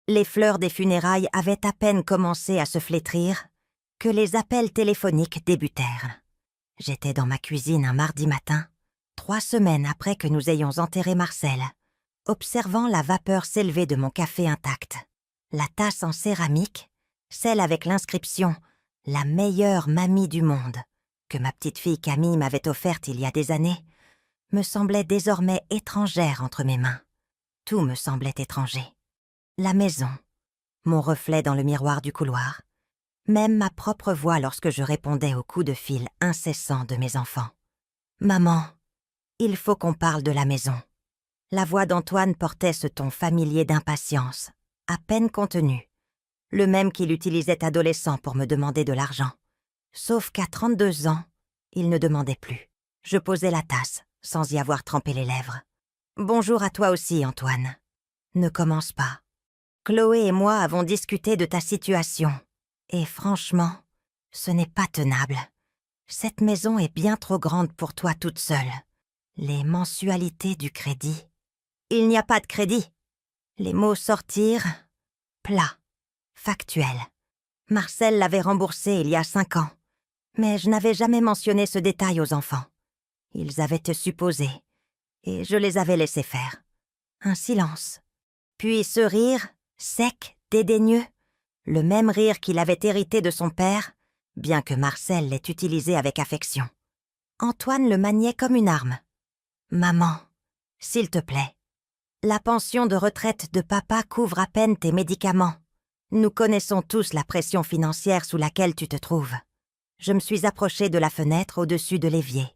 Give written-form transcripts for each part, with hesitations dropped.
Les fleurs des funérailles avaient à peine commencé à se flétrir que les appels téléphoniques débutèrent. J'étais dans ma cuisine un mardi matin, 3 semaines après que nous ayons enterré Marcel, observant la vapeur s'élever de mon café intact. La tasse en céramique, celle avec l'inscription « La meilleure mamie du monde » que ma petite fille Camille m'avait offerte il y a des années, me semblait désormais étrangère entre mes mains. Tout me semblait étranger. La maison, mon reflet dans le miroir du couloir, même ma propre voix lorsque je répondais aux coups de fil incessants de mes enfants. « Maman, il faut qu'on parle de la maison. » La voix d'Antoine portait ce ton familier d'impatience, à peine contenu, le même qu'il utilisait adolescent pour me demander de l'argent. Sauf qu'à 32 ans, il ne demandait plus. Je posai la tasse, sans y avoir trempé les lèvres. « Bonjour à toi aussi, Antoine. Ne commence pas. Chloé et moi avons discuté de ta situation. Et franchement, ce n'est pas tenable. Cette maison est bien trop grande pour toi toute seule. Les mensualités du crédit. Il n'y a pas de crédit. » Les mots sortirent plats, factuels. Marcel l'avait remboursé il y a 5 ans. Mais je n'avais jamais mentionné ce détail aux enfants. Ils avaient te supposé, et je les avais laissés faire. Un silence. Puis ce rire, sec, dédaigneux, le même rire qu'il avait hérité de son père, bien que Marcel l'ait utilisé avec affection. Antoine le maniait comme une arme. « Maman, s'il te plaît, la pension de retraite de papa couvre à peine tes médicaments. Nous connaissons tous la pression financière sous laquelle tu te trouves. » Je me suis approchée de la fenêtre au-dessus de l'évier,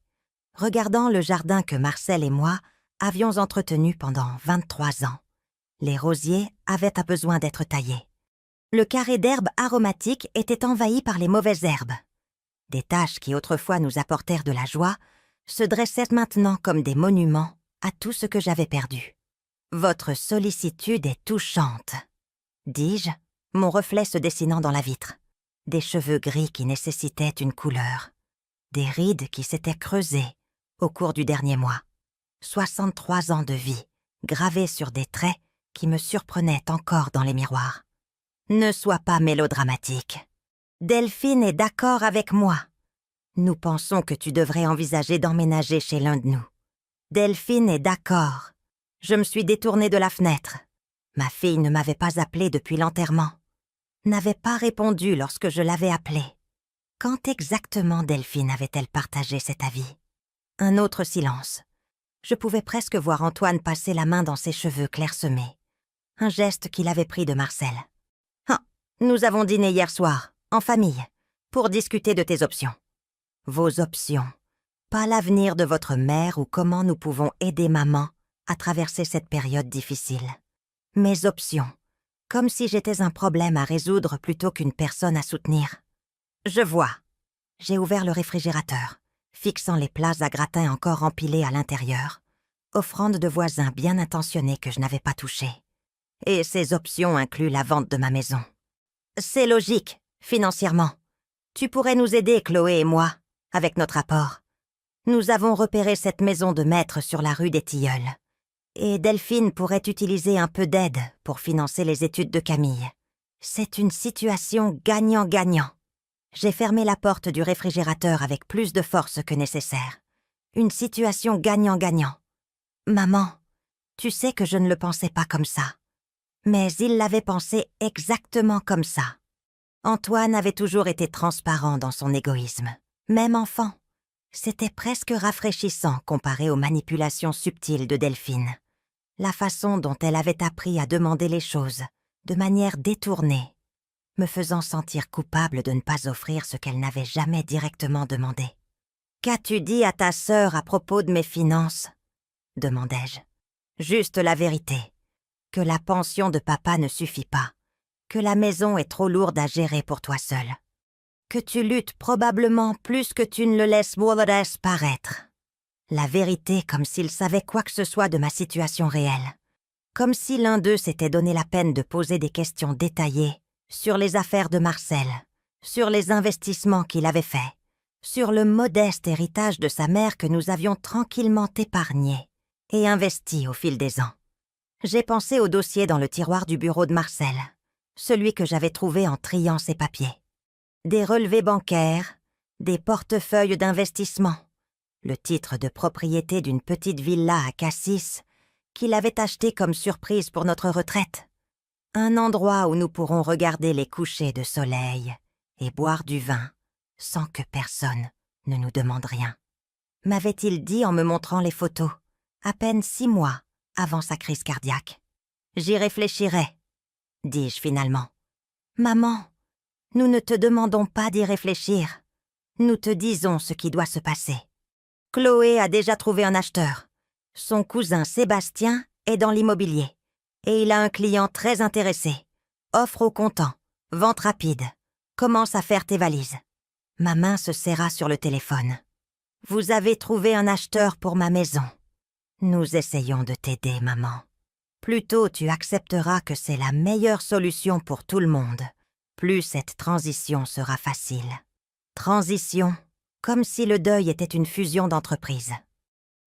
regardant le jardin que Marcel et moi avions entretenu pendant 23 ans. Les rosiers avaient à besoin d'être taillés. Le carré d'herbes aromatiques était envahi par les mauvaises herbes. Des taches qui autrefois nous apportèrent de la joie se dressaient maintenant comme des monuments à tout ce que j'avais perdu. « Votre sollicitude est touchante, » dis-je, mon reflet se dessinant dans la vitre. Des cheveux gris qui nécessitaient une couleur. Des rides qui s'étaient creusées au cours du dernier mois. 63 ans de vie, gravés sur des traits qui me surprenaient encore dans les miroirs. Ne sois pas mélodramatique. Delphine est d'accord avec moi. Nous pensons que tu devrais envisager d'emménager chez l'un de nous. Delphine est d'accord. Je me suis détournée de la fenêtre. Ma fille ne m'avait pas appelée depuis l'enterrement. N'avait pas répondu lorsque je l'avais appelée. Quand exactement Delphine avait-elle partagé cet avis? Un autre silence. Je pouvais presque voir Antoine passer la main dans ses cheveux clairsemés. Un geste qu'il avait pris de Marcel. « Ah, nous avons dîné hier soir, en famille, pour discuter de tes options. » Vos options, pas l'avenir de votre mère ou comment nous pouvons aider maman à traverser cette période difficile. Mes options. Comme si j'étais un problème à résoudre plutôt qu'une personne à soutenir. Je vois. J'ai ouvert le réfrigérateur, fixant les plats à gratin encore empilés à l'intérieur, offrande de voisins bien intentionnés que je n'avais pas touchés. Et ces options incluent la vente de ma maison. C'est logique, financièrement. Tu pourrais nous aider, Chloé et moi, avec notre apport. Nous avons repéré cette maison de maître sur la rue des Tilleuls. Et Delphine pourrait utiliser un peu d'aide pour financer les études de Camille. C'est une situation gagnant-gagnant. J'ai fermé la porte du réfrigérateur avec plus de force que nécessaire. Une situation gagnant-gagnant. Maman, tu sais que je ne le pensais pas comme ça. Mais il l'avait pensé exactement comme ça. Antoine avait toujours été transparent dans son égoïsme. Même enfant. C'était presque rafraîchissant comparé aux manipulations subtiles de Delphine. La façon dont elle avait appris à demander les choses, de manière détournée, me faisant sentir coupable de ne pas offrir ce qu'elle n'avait jamais directement demandé. « Qu'as-tu dit à ta sœur à propos de mes finances ?» demandai-je. « Juste la vérité. Que la pension de papa ne suffit pas. Que la maison est trop lourde à gérer pour toi seul. Que tu luttes probablement plus que tu ne le laisses paraître. La vérité comme s'il savait quoi que ce soit de ma situation réelle. Comme si l'un d'eux s'était donné la peine de poser des questions détaillées sur les affaires de Marcel, sur les investissements qu'il avait faits, sur le modeste héritage de sa mère que nous avions tranquillement épargné et investi au fil des ans. J'ai pensé au dossier dans le tiroir du bureau de Marcel, celui que j'avais trouvé en triant ses papiers. Des relevés bancaires, des portefeuilles d'investissement, le titre de propriété d'une petite villa à Cassis qu'il avait acheté comme surprise pour notre retraite. Un endroit où nous pourrons regarder les couchers de soleil et boire du vin sans que personne ne nous demande rien. M'avait-il dit en me montrant les photos, à peine 6 mois avant sa crise cardiaque. J'y réfléchirai, dis-je finalement. Maman, nous ne te demandons pas d'y réfléchir. Nous te disons ce qui doit se passer. Chloé a déjà trouvé un acheteur. Son cousin Sébastien est dans l'immobilier. Et il a un client très intéressé. Offre au comptant, vente rapide. Commence à faire tes valises. Ma main se serra sur le téléphone. Vous avez trouvé un acheteur pour ma maison. Nous essayons de t'aider, maman. Plus tôt tu accepteras que c'est la meilleure solution pour tout le monde, plus cette transition sera facile. Transition, comme si le deuil était une fusion d'entreprises.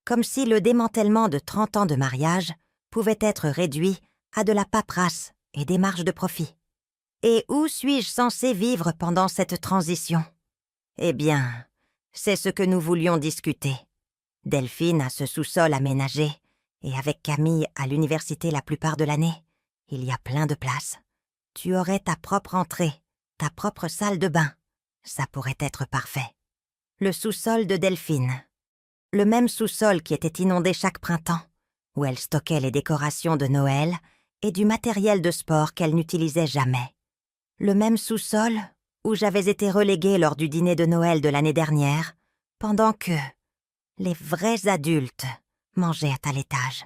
Comme si le démantèlement de 30 ans de mariage pouvait être réduit à de la paperasse et des marges de profit. Et où suis-je censé vivre pendant cette transition? Eh bien, c'est ce que nous voulions discuter. Delphine a ce sous-sol aménagé, et avec Camille à l'université la plupart de l'année, il y a plein de place. Tu aurais ta propre entrée, ta propre salle de bain. Ça pourrait être parfait. Le sous-sol de Delphine. Le même sous-sol qui était inondé chaque printemps, où elle stockait les décorations de Noël et du matériel de sport qu'elle n'utilisait jamais. Le même sous-sol où j'avais été reléguée lors du dîner de Noël de l'année dernière, pendant que les vrais adultes mangeaient à l'étage.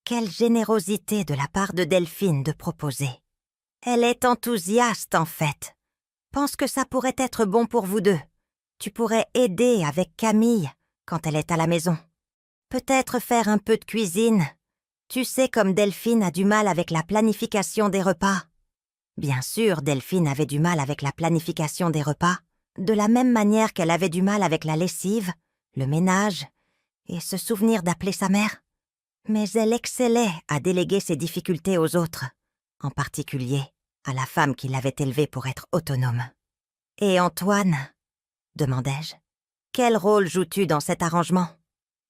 Quelle générosité de la part de Delphine de proposer. Elle est enthousiaste, en fait. Pense que ça pourrait être bon pour vous deux. Tu pourrais aider avec Camille quand elle est à la maison. Peut-être faire un peu de cuisine. Tu sais comme Delphine a du mal avec la planification des repas. Bien sûr, Delphine avait du mal avec la planification des repas, de la même manière qu'elle avait du mal avec la lessive, le ménage et se souvenir d'appeler sa mère. Mais elle excellait à déléguer ses difficultés aux autres, en particulier à la femme qui l'avait élevée pour être autonome. « Et Antoine ?» demandai-je. « Quel rôle joues-tu dans cet arrangement ?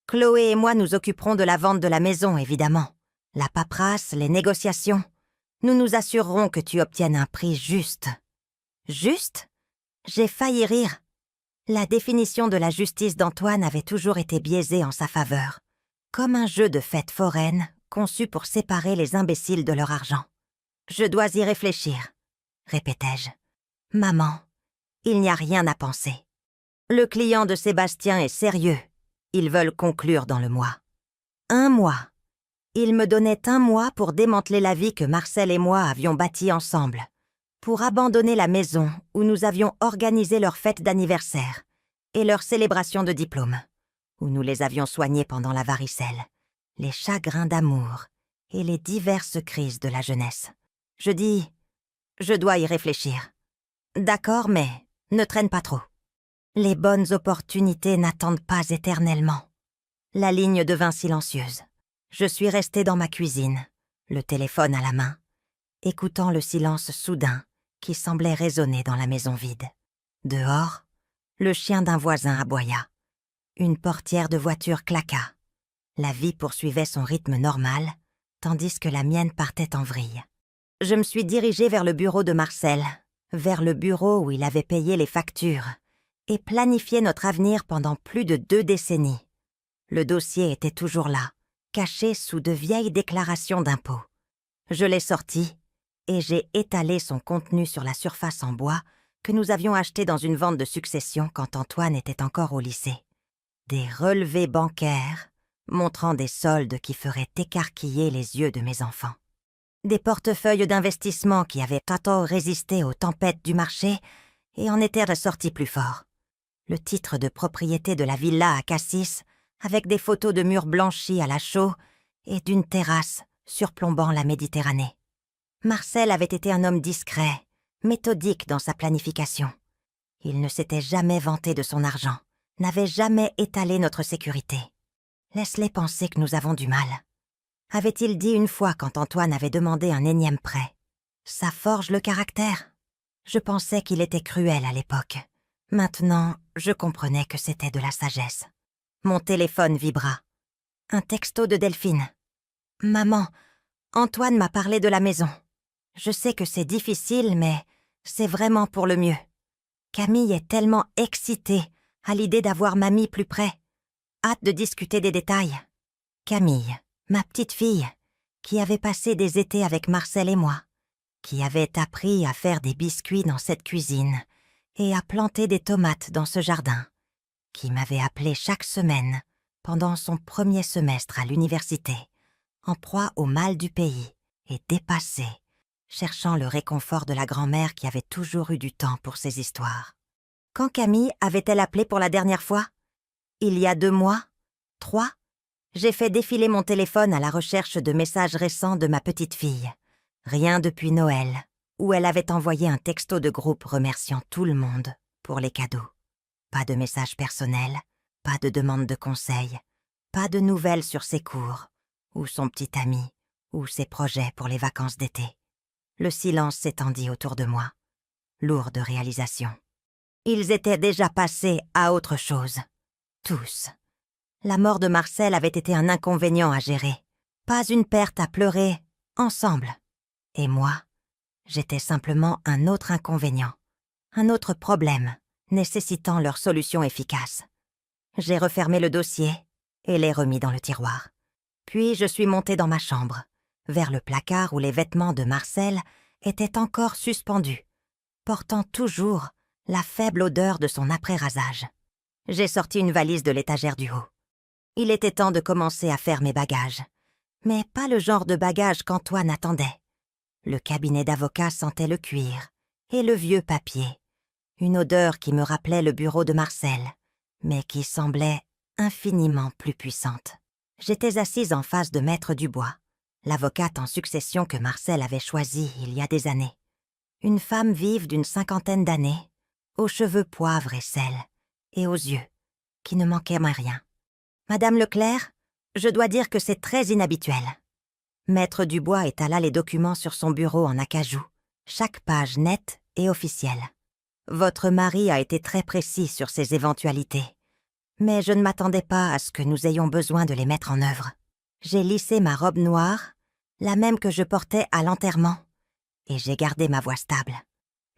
Chloé et moi nous occuperons de la vente de la maison, évidemment. La paperasse, les négociations. Nous nous assurerons que tu obtiennes un prix juste. » Juste ? J'ai failli rire. La définition de la justice d'Antoine avait toujours été biaisée en sa faveur, comme un jeu de fête foraine conçu pour séparer les imbéciles de leur argent. « Je dois y réfléchir, » répétai-je. « Maman, il n'y a rien à penser. Le client de Sébastien est sérieux. Ils veulent conclure dans le mois. 1 mois. Ils me donnaient 1 mois pour démanteler la vie que Marcel et moi avions bâtie ensemble, pour abandonner la maison où nous avions organisé leur fête d'anniversaire et leur célébration de diplôme, où nous les avions soignés pendant la varicelle, les chagrins d'amour et les diverses crises de la jeunesse. Je dis, je dois y réfléchir. D'accord, mais ne traîne pas trop. Les bonnes opportunités n'attendent pas éternellement. La ligne devint silencieuse. Je suis restée dans ma cuisine, le téléphone à la main, écoutant le silence soudain qui semblait résonner dans la maison vide. Dehors, le chien d'un voisin aboya. Une portière de voiture claqua. La vie poursuivait son rythme normal, tandis que la mienne partait en vrille. Je me suis dirigée vers le bureau de Marcel, vers le bureau où il avait payé les factures et planifié notre avenir pendant plus de 2 décennies. Le dossier était toujours là, caché sous de vieilles déclarations d'impôts. Je l'ai sorti et j'ai étalé son contenu sur la surface en bois que nous avions acheté dans une vente de succession quand Antoine était encore au lycée. Des relevés bancaires montrant des soldes qui feraient écarquiller les yeux de mes enfants. Des portefeuilles d'investissement qui avaient à tort résisté aux tempêtes du marché et en étaient ressortis plus forts. Le titre de propriété de la villa à Cassis, avec des photos de murs blanchis à la chaux et d'une terrasse surplombant la Méditerranée. Marcel avait été un homme discret, méthodique dans sa planification. Il ne s'était jamais vanté de son argent, n'avait jamais étalé notre sécurité. Laisse-les penser que nous avons du mal. avait-il dit une fois quand Antoine avait demandé un énième prêt. Ça forge le caractère. Je pensais qu'il était cruel à l'époque. Maintenant, je comprenais que c'était de la sagesse. Mon téléphone vibra. Un texto de Delphine. « Maman, Antoine m'a parlé de la maison. Je sais que c'est difficile, mais c'est vraiment pour le mieux. Camille est tellement excitée à l'idée d'avoir mamie plus près. Hâte de discuter des détails. » Camille, ma petite fille, qui avait passé des étés avec Marcel et moi, qui avait appris à faire des biscuits dans cette cuisine et à planter des tomates dans ce jardin, qui m'avait appelé chaque semaine pendant son premier semestre à l'université, en proie au mal du pays et dépassée, cherchant le réconfort de la grand-mère qui avait toujours eu du temps pour ses histoires. Quand Camille avait-elle appelé pour la dernière fois? Il y a 2 mois? 3? J'ai fait défiler mon téléphone à la recherche de messages récents de ma petite fille. Rien depuis Noël, où elle avait envoyé un texto de groupe remerciant tout le monde pour les cadeaux. Pas de message personnel, pas de demande de conseils, pas de nouvelles sur ses cours, ou son petit ami, ou ses projets pour les vacances d'été. Le silence s'étendit autour de moi. Lourde réalisation. Ils étaient déjà passés à autre chose. Tous. La mort de Marcel avait été un inconvénient à gérer. Pas une perte à pleurer, ensemble. Et moi, j'étais simplement un autre inconvénient. Un autre problème, nécessitant leur solution efficace. J'ai refermé le dossier et l'ai remis dans le tiroir. Puis je suis montée dans ma chambre, vers le placard où les vêtements de Marcel étaient encore suspendus, portant toujours la faible odeur de son après-rasage. J'ai sorti une valise de l'étagère du haut. Il était temps de commencer à faire mes bagages, mais pas le genre de bagages qu'Antoine attendait. Le cabinet d'avocat sentait le cuir et le vieux papier, une odeur qui me rappelait le bureau de Marcel, mais qui semblait infiniment plus puissante. J'étais assise en face de Maître Dubois, l'avocate en succession que Marcel avait choisie il y a des années. Une femme vive d'une 50aine d'années, aux cheveux poivre et sel, et aux yeux, qui ne manquaient rien. « Madame Leclerc, je dois dire que c'est très inhabituel. » Maître Dubois étala les documents sur son bureau en acajou, chaque page nette et officielle. Votre mari a été très précis sur ces éventualités, mais je ne m'attendais pas à ce que nous ayons besoin de les mettre en œuvre. J'ai lissé ma robe noire, la même que je portais à l'enterrement, et j'ai gardé ma voix stable.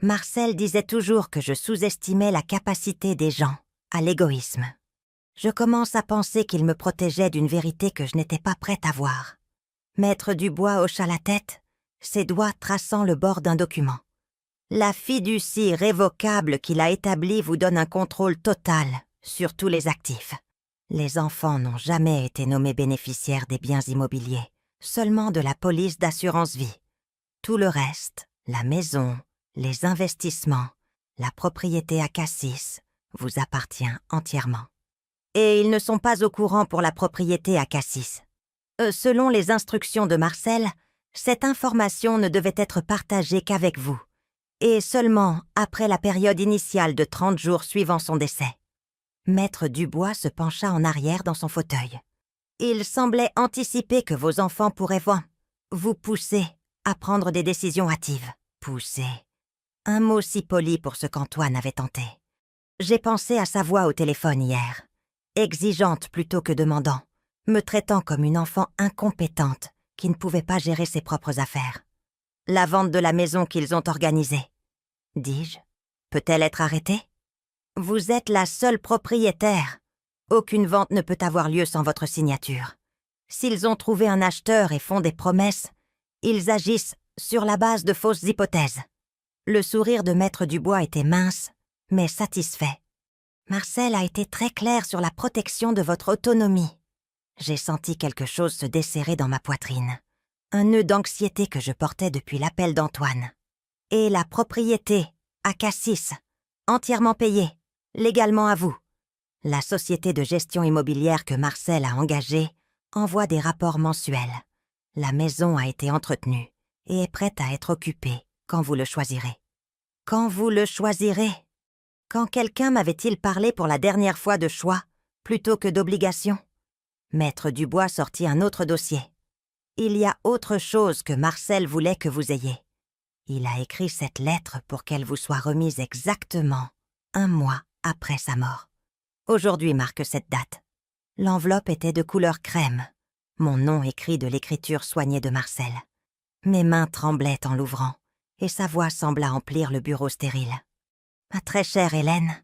Marcel disait toujours que je sous-estimais la capacité des gens à l'égoïsme. Je commence à penser qu'il me protégeait d'une vérité que je n'étais pas prête à voir. Maître Dubois hocha la tête, ses doigts traçant le bord d'un document. La fiducie révocable qu'il a établie vous donne un contrôle total sur tous les actifs. Les enfants n'ont jamais été nommés bénéficiaires des biens immobiliers, seulement de la police d'assurance vie. Tout le reste, la maison, les investissements, la propriété à Cassis, vous appartient entièrement. Et ils ne sont pas au courant pour la propriété à Cassis. Selon les instructions de Marcel, cette information ne devait être partagée qu'avec vous, et seulement après la période initiale de 30 jours suivant son décès. Maître Dubois se pencha en arrière dans son fauteuil. Il semblait anticiper que vos enfants pourraient vous pousser à prendre des décisions hâtives. Pousser. Un mot si poli pour ce qu'Antoine avait tenté. J'ai pensé à sa voix au téléphone hier, exigeante plutôt que demandant, me traitant comme une enfant incompétente qui ne pouvait pas gérer ses propres affaires. La vente de la maison qu'ils ont organisée, dis-je, peut-elle être arrêtée? Vous êtes la seule propriétaire. Aucune vente ne peut avoir lieu sans votre signature. S'ils ont trouvé un acheteur et font des promesses, ils agissent sur la base de fausses hypothèses. Le sourire de Maître Dubois était mince, mais satisfait. Marcel a été très clair sur la protection de votre autonomie. J'ai senti quelque chose se desserrer dans ma poitrine. Un nœud d'anxiété que je portais depuis l'appel d'Antoine. Et la propriété, à Cassis, entièrement payée, légalement à vous. La société de gestion immobilière que Marcel a engagée envoie des rapports mensuels. La maison a été entretenue et est prête à être occupée quand vous le choisirez. Quand vous le choisirez? Quand quelqu'un m'avait-il parlé pour la dernière fois de choix plutôt que d'obligation? Maître Dubois sortit un autre dossier. Il y a autre chose que Marcel voulait que vous ayez. Il a écrit cette lettre pour qu'elle vous soit remise exactement 1 mois après sa mort. Aujourd'hui marque cette date. L'enveloppe était de couleur crème, mon nom écrit de l'écriture soignée de Marcel. Mes mains tremblaient en l'ouvrant, et sa voix sembla emplir le bureau stérile. « Ma très chère Hélène,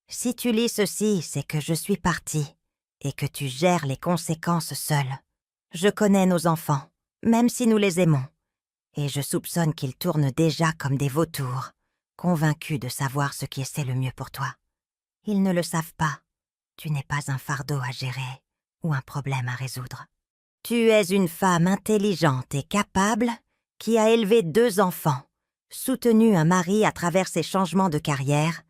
si tu lis ceci, c'est que je suis partie, et que tu gères les conséquences seule. Je connais nos enfants, même si nous les aimons, et je soupçonne qu'ils tournent déjà comme des vautours, convaincus de savoir ce qui est le mieux pour toi. Ils ne le savent pas. Tu n'es pas un fardeau à gérer ou un problème à résoudre. Tu es une femme intelligente et capable qui a élevé 2 enfants, soutenu un mari à travers ses changements de carrière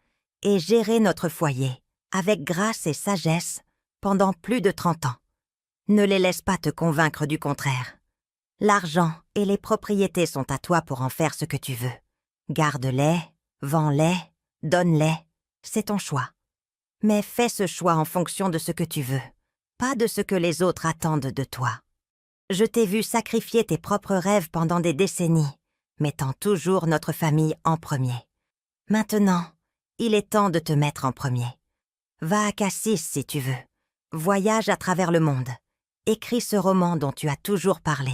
et géré notre foyer avec grâce et sagesse pendant plus de 30 ans. Ne les laisse pas te convaincre du contraire. L'argent et les propriétés sont à toi pour en faire ce que tu veux. Garde-les, vends-les, donne-les, c'est ton choix. Mais fais ce choix en fonction de ce que tu veux, pas de ce que les autres attendent de toi. Je t'ai vu sacrifier tes propres rêves pendant des décennies, mettant toujours notre famille en premier. Maintenant, il est temps de te mettre en premier. Va à Cassis si tu veux. Voyage à travers le monde. Écris ce roman dont tu as toujours parlé.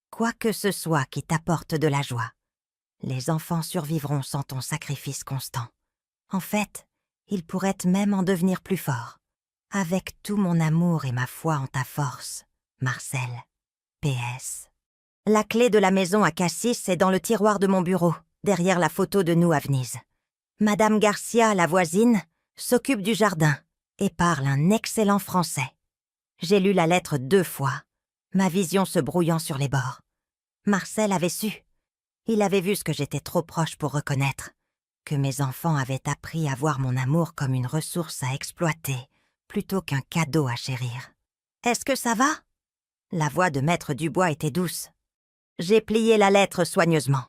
Quoi que ce soit qui t'apporte de la joie. Les enfants survivront sans ton sacrifice constant. En fait, ils pourraient même en devenir plus forts. Avec tout mon amour et ma foi en ta force, Marcel. PS. La clé de la maison à Cassis est dans le tiroir de mon bureau, derrière la photo de nous à Venise. Madame Garcia, la voisine, s'occupe du jardin et parle un excellent français. J'ai lu la lettre 2 fois, ma vision se brouillant sur les bords. Marcel avait su. Il avait vu ce que j'étais trop proche pour reconnaître, que mes enfants avaient appris à voir mon amour comme une ressource à exploiter, plutôt qu'un cadeau à chérir. « Est-ce que ça va ?» La voix de Maître Dubois était douce. J'ai plié la lettre soigneusement.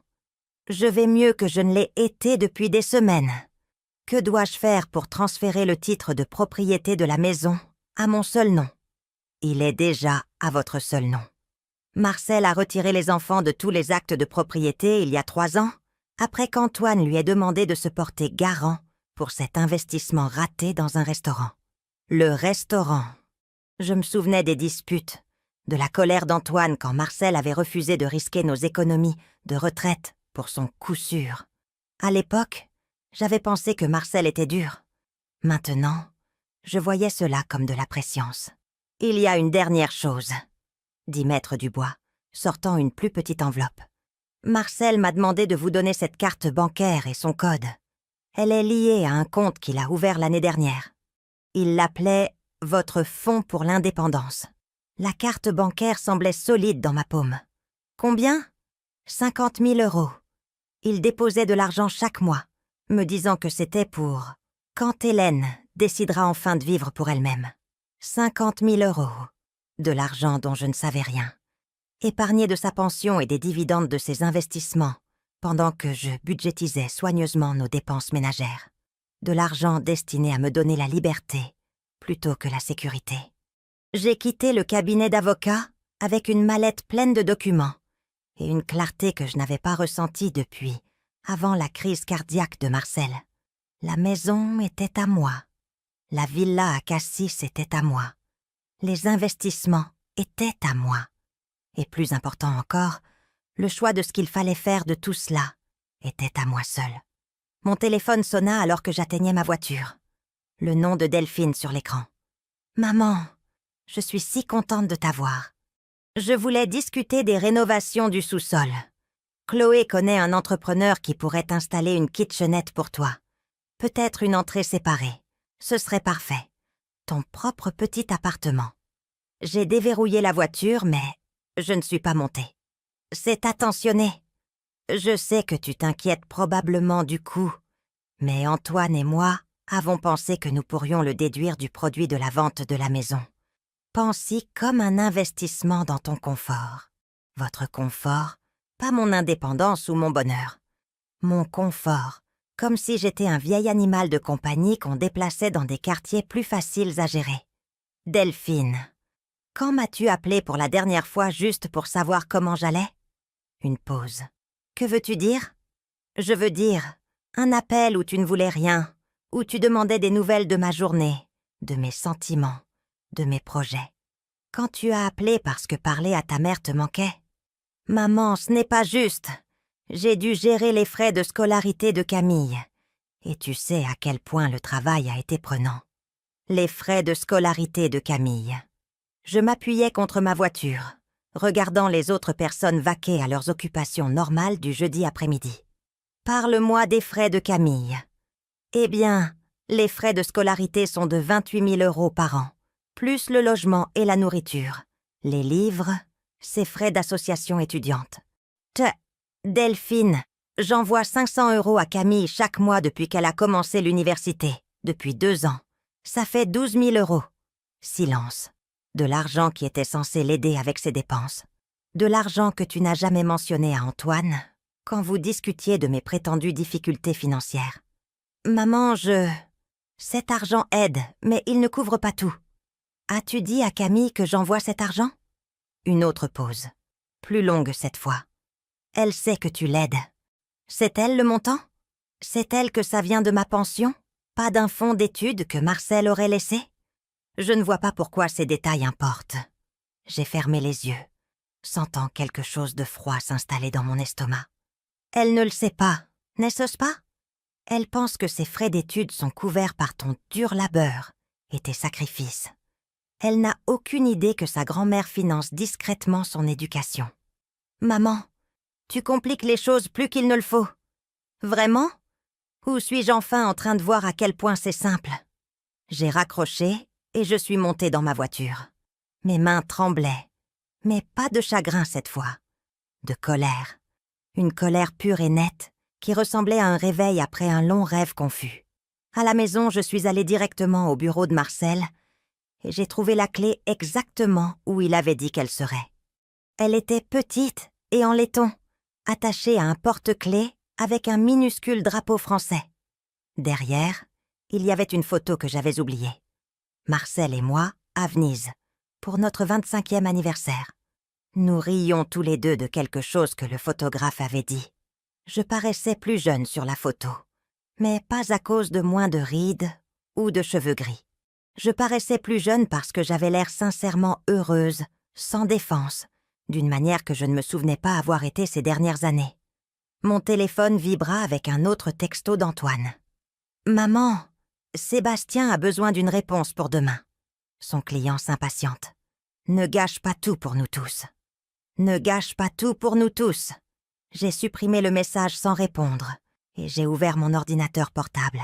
Je vais mieux que je ne l'ai été depuis des semaines. Que dois-je faire pour transférer le titre de propriété de la maison à mon seul nom? Il est déjà à votre seul nom. Marcel a retiré les enfants de tous les actes de propriété il y a 3 ans, après qu'Antoine lui ait demandé de se porter garant pour cet investissement raté dans un restaurant. Le restaurant. Je me souvenais des disputes, de la colère d'Antoine quand Marcel avait refusé de risquer nos économies de retraite pour son coup sûr. À l'époque, j'avais pensé que Marcel était dur. Maintenant, je voyais cela comme de la prescience. « Il y a une dernière chose », dit Maître Dubois, sortant une plus petite enveloppe. « Marcel m'a demandé de vous donner cette carte bancaire et son code. Elle est liée à un compte qu'il a ouvert l'année dernière. Il l'appelait « Votre fonds pour l'indépendance ». La carte bancaire semblait solide dans ma paume. Combien ? 50 000 €. Il déposait de l'argent chaque mois, me disant que c'était pour quand Hélène décidera enfin de vivre pour elle-même. 50 000 €. De l'argent dont je ne savais rien. Épargné de sa pension et des dividendes de ses investissements, pendant que je budgétisais soigneusement nos dépenses ménagères. De l'argent destiné à me donner la liberté, plutôt que la sécurité. J'ai quitté le cabinet d'avocat avec une mallette pleine de documents et une clarté que je n'avais pas ressentie depuis avant la crise cardiaque de Marcel. La maison était à moi. La villa à Cassis était à moi. Les investissements étaient à moi. Et plus important encore, le choix de ce qu'il fallait faire de tout cela était à moi seule. Mon téléphone sonna alors que j'atteignais ma voiture. Le nom de Delphine sur l'écran. « Maman, je suis si contente de t'avoir. Je voulais discuter des rénovations du sous-sol. Chloé connaît un entrepreneur qui pourrait installer une kitchenette pour toi. Peut-être une entrée séparée. Ce serait parfait. Ton propre petit appartement. J'ai déverrouillé la voiture, mais je ne suis pas montée. C'est attentionné. Je sais que tu t'inquiètes probablement du coût, mais Antoine et moi avons pensé que nous pourrions le déduire du produit de la vente de la maison. Pense-y comme un investissement dans ton confort. Votre confort, pas mon indépendance ou mon bonheur. Mon confort, comme si j'étais un vieil animal de compagnie qu'on déplaçait dans des quartiers plus faciles à gérer. Delphine. Quand m'as-tu appelé pour la dernière fois juste pour savoir comment j'allais? Une pause. Que veux-tu dire? Je veux dire, un appel où tu ne voulais rien, où tu demandais des nouvelles de ma journée, de mes sentiments, de mes projets. Quand tu as appelé parce que parler à ta mère te manquait. Maman, ce n'est pas juste. J'ai dû gérer les frais de scolarité de Camille. Et tu sais à quel point le travail a été prenant. Les frais de scolarité de Camille. Je m'appuyais contre ma voiture, regardant les autres personnes vaquer à leurs occupations normales du jeudi après-midi. Parle-moi des frais de Camille. Eh bien, les frais de scolarité sont de 28 000 € par an, plus le logement et la nourriture. Les livres, ses frais d'association étudiante. Delphine, j'envoie 500 € à Camille chaque mois depuis qu'elle a commencé l'université, depuis 2 ans. Ça fait 12 000 €. Silence. De l'argent qui était censé l'aider avec ses dépenses. De l'argent que tu n'as jamais mentionné à Antoine quand vous discutiez de mes prétendues difficultés financières. Maman, Cet argent aide, mais il ne couvre pas tout. As-tu dit à Camille que j'envoie cet argent? Une autre pause. Plus longue cette fois. Elle sait que tu l'aides. C'est elle le montant? C'est elle que ça vient de ma pension? Pas d'un fonds d'études que Marcel aurait laissé? Je ne vois pas pourquoi ces détails importent. J'ai fermé les yeux, sentant quelque chose de froid s'installer dans mon estomac. Elle ne le sait pas, n'est-ce pas? Elle pense que ses frais d'études sont couverts par ton dur labeur et tes sacrifices. Elle n'a aucune idée que sa grand-mère finance discrètement son éducation. Maman, tu compliques les choses plus qu'il ne le faut. Vraiment? Ou suis-je enfin en train de voir à quel point c'est simple? J'ai raccroché et je suis montée dans ma voiture. Mes mains tremblaient, mais pas de chagrin cette fois. De colère. Une colère pure et nette qui ressemblait à un réveil après un long rêve confus. À la maison, je suis allée directement au bureau de Marcel et j'ai trouvé la clé exactement où il avait dit qu'elle serait. Elle était petite et en laiton, attachée à un porte-clés avec un minuscule drapeau français. Derrière, il y avait une photo que j'avais oubliée. Marcel et moi, à Venise, pour notre 25e anniversaire. Nous rions tous les deux de quelque chose que le photographe avait dit. Je paraissais plus jeune sur la photo, mais pas à cause de moins de rides ou de cheveux gris. Je paraissais plus jeune parce que j'avais l'air sincèrement heureuse, sans défense, d'une manière que je ne me souvenais pas avoir été ces dernières années. Mon téléphone vibra avec un autre texto d'Antoine. « Maman, Sébastien a besoin d'une réponse pour demain. » Son client s'impatiente. « Ne gâche pas tout pour nous tous. » Ne gâche pas tout pour nous tous. J'ai supprimé le message sans répondre et j'ai ouvert mon ordinateur portable.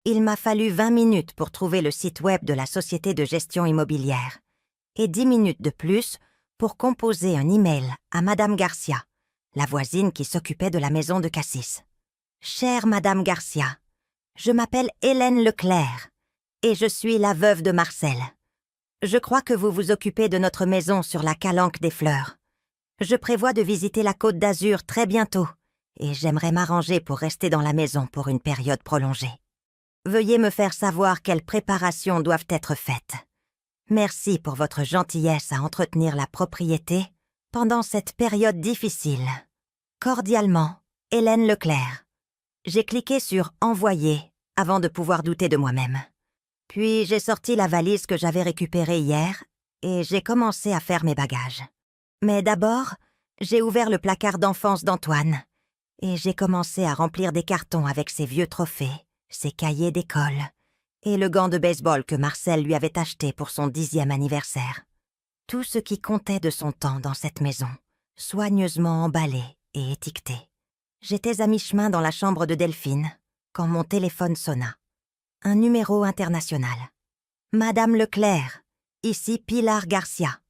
Il m'a fallu 20 minutes pour trouver le site web de la société de gestion immobilière et 10 minutes de plus pour composer un email à Madame Garcia, la voisine qui s'occupait de la maison de Cassis. « Chère Madame Garcia, je m'appelle Hélène Leclerc et je suis la veuve de Marcel. Je crois que vous vous occupez de notre maison sur la Calanque des Fleurs. Je prévois de visiter la Côte d'Azur très bientôt et j'aimerais m'arranger pour rester dans la maison pour une période prolongée. Veuillez me faire savoir quelles préparations doivent être faites. Merci pour votre gentillesse à entretenir la propriété pendant cette période difficile. Cordialement, Hélène Leclerc. » J'ai cliqué sur « Envoyer » avant de pouvoir douter de moi-même. Puis j'ai sorti la valise que j'avais récupérée hier et j'ai commencé à faire mes bagages. Mais d'abord, j'ai ouvert le placard d'enfance d'Antoine et j'ai commencé à remplir des cartons avec ses vieux trophées, ses cahiers d'école et le gant de baseball que Marcel lui avait acheté pour son 10e anniversaire. Tout ce qui comptait de son temps dans cette maison, soigneusement emballé et étiqueté. J'étais à mi-chemin dans la chambre de Delphine quand mon téléphone sonna. Un numéro international. « Madame Leclerc, ici Pilar Garcia.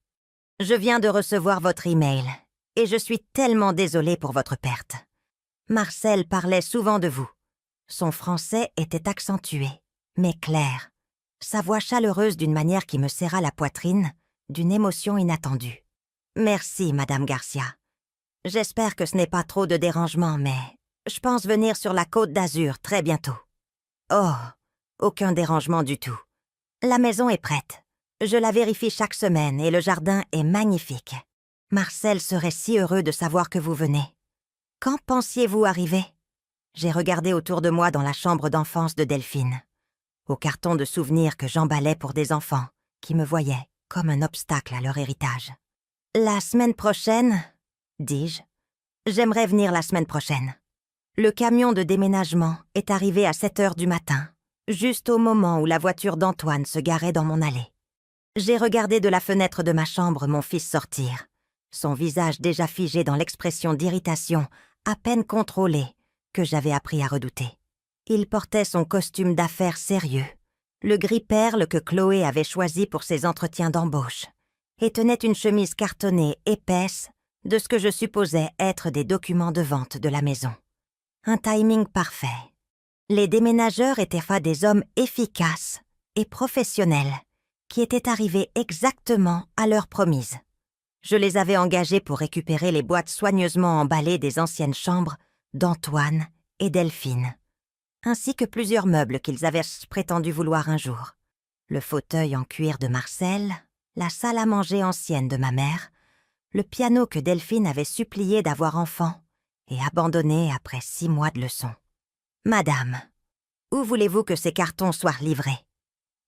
Je viens de recevoir votre email et je suis tellement désolée pour votre perte. Marcel parlait souvent de vous. Son français était accentué, mais clair. Sa voix chaleureuse d'une manière qui me serra la poitrine, d'une émotion inattendue. Merci, Madame Garcia. J'espère que ce n'est pas trop de dérangement, mais je pense venir sur la Côte d'Azur très bientôt. Oh, aucun dérangement du tout. La maison est prête. Je la vérifie chaque semaine et le jardin est magnifique. Marcel serait si heureux de savoir que vous venez. Quand pensiez-vous arriver? J'ai regardé autour de moi dans la chambre d'enfance de Delphine, au carton de souvenirs que j'emballais pour des enfants qui me voyaient comme un obstacle à leur héritage. La semaine prochaine, dis-je, j'aimerais venir la semaine prochaine. Le camion de déménagement est arrivé à 7 heures du matin, juste au moment où la voiture d'Antoine se garait dans mon allée. J'ai regardé de la fenêtre de ma chambre mon fils sortir, son visage déjà figé dans l'expression d'irritation à peine contrôlée que j'avais appris à redouter. Il portait son costume d'affaires sérieux, le gris perle que Chloé avait choisi pour ses entretiens d'embauche, et tenait une chemise cartonnée épaisse de ce que je supposais être des documents de vente de la maison. Un timing parfait. Les déménageurs étaient des hommes efficaces et professionnels qui étaient arrivés exactement à l'heure promise. Je les avais engagés pour récupérer les boîtes soigneusement emballées des anciennes chambres d'Antoine et Delphine, ainsi que plusieurs meubles qu'ils avaient prétendu vouloir un jour. Le fauteuil en cuir de Marcel, la salle à manger ancienne de ma mère, le piano que Delphine avait supplié d'avoir enfant et abandonné après 6 mois de leçons. « Madame, où voulez-vous que ces cartons soient livrés ?»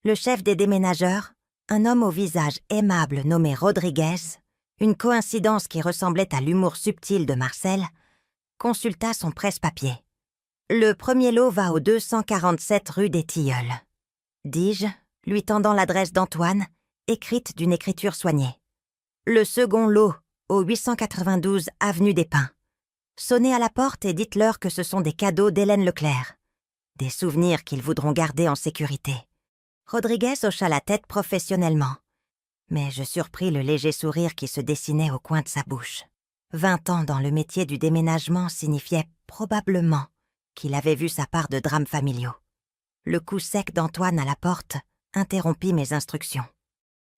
Le chef des déménageurs, un homme au visage aimable nommé Rodriguez, une coïncidence qui ressemblait à l'humour subtil de Marcel, consulta son presse-papier. « Le premier lot va au 247 rue des Tilleuls, » dis-je, lui tendant l'adresse d'Antoine, écrite d'une écriture soignée. « Le second lot au 892 avenue des Pins. Sonnez à la porte et dites-leur que ce sont des cadeaux d'Hélène Leclerc. Des souvenirs qu'ils voudront garder en sécurité. » Rodriguez hocha la tête professionnellement, mais je surpris le léger sourire qui se dessinait au coin de sa bouche. 20 ans dans le métier du déménagement signifiait probablement qu'il avait vu sa part de drames familiaux. Le coup sec d'Antoine à la porte interrompit mes instructions.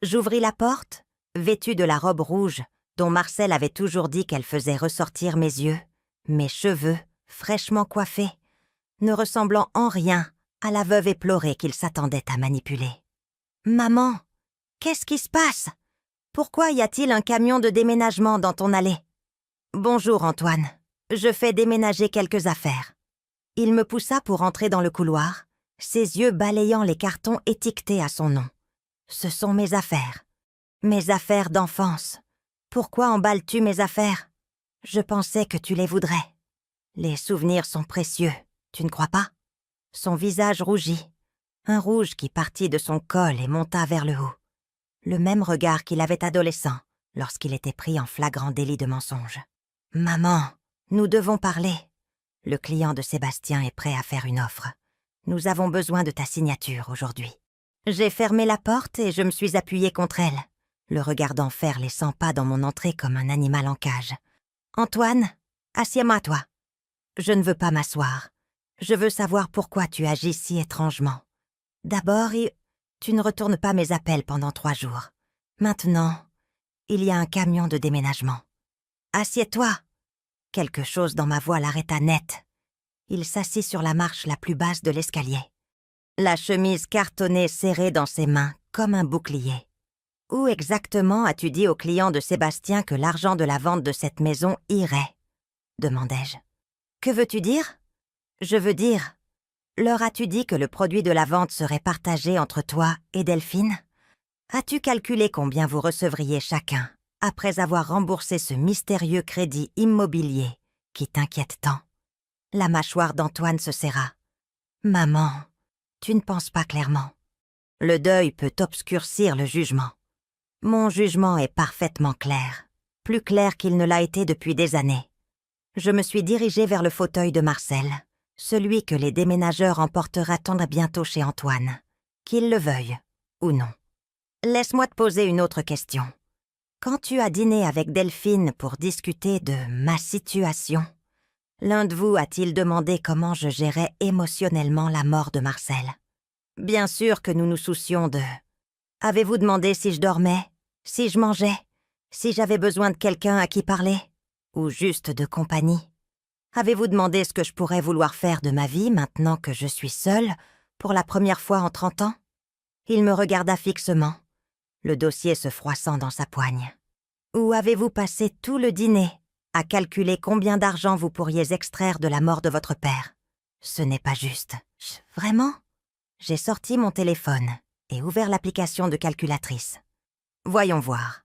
J'ouvris la porte, vêtue de la robe rouge dont Marcel avait toujours dit qu'elle faisait ressortir mes yeux, mes cheveux, fraîchement coiffés, ne ressemblant en rien à la veuve éplorée qu'il s'attendait à manipuler. « Maman, qu'est-ce qui se passe? Pourquoi y a-t-il un camion de déménagement dans ton allée? »« Bonjour Antoine, je fais déménager quelques affaires. » Il me poussa pour entrer dans le couloir, ses yeux balayant les cartons étiquetés à son nom. « Ce sont mes affaires d'enfance. Pourquoi emballes-tu mes affaires? Je pensais que tu les voudrais. Les souvenirs sont précieux, tu ne crois pas? » Son visage rougit, un rouge qui partit de son col et monta vers le haut. Le même regard qu'il avait adolescent lorsqu'il était pris en flagrant délit de mensonge. « Maman, nous devons parler. Le client de Sébastien est prêt à faire une offre. Nous avons besoin de ta signature aujourd'hui. » J'ai fermé la porte et je me suis appuyée contre elle, le regardant faire les 100 pas dans mon entrée comme un animal en cage. « Antoine, assieds-moi toi. » « Je ne veux pas m'asseoir. Je veux savoir pourquoi tu agis si étrangement. D'abord, tu ne retournes pas mes appels pendant 3 jours. Maintenant, il y a un camion de déménagement. Assieds-toi. » Quelque chose dans ma voix l'arrêta net. Il s'assit sur la marche la plus basse de l'escalier, la chemise cartonnée serrée dans ses mains comme un bouclier. « Où exactement as-tu dit au client de Sébastien que l'argent de la vente de cette maison irait ?» demandai-je. « Que veux-tu dire ? » « Je veux dire, leur as-tu dit que le produit de la vente serait partagé entre toi et Delphine? As-tu calculé combien vous recevriez chacun après avoir remboursé ce mystérieux crédit immobilier qui t'inquiète tant? » La mâchoire d'Antoine se serra. « Maman, tu ne penses pas clairement. Le deuil peut obscurcir le jugement. Mon jugement est parfaitement clair, plus clair qu'il ne l'a été depuis des années. » Je me suis dirigée vers le fauteuil de Marcel, celui que les déménageurs emportera-t-on bientôt chez Antoine, qu'il le veuille ou non. Laisse-moi te poser une autre question. Quand tu as dîné avec Delphine pour discuter de ma situation, l'un de vous a-t-il demandé comment je gérais émotionnellement la mort de Marcel? Bien sûr que nous nous soucions de... Avez-vous demandé si je dormais, si je mangeais, si j'avais besoin de quelqu'un à qui parler, ou juste de compagnie? Avez-vous demandé ce que je pourrais vouloir faire de ma vie maintenant que je suis seule, pour la première fois en 30 ans? Il me regarda fixement, le dossier se froissant dans sa poigne. Où avez-vous passé tout le dîner à calculer combien d'argent vous pourriez extraire de la mort de votre père? Ce n'est pas juste. Vraiment? J'ai sorti mon téléphone et ouvert l'application de calculatrice. Voyons voir.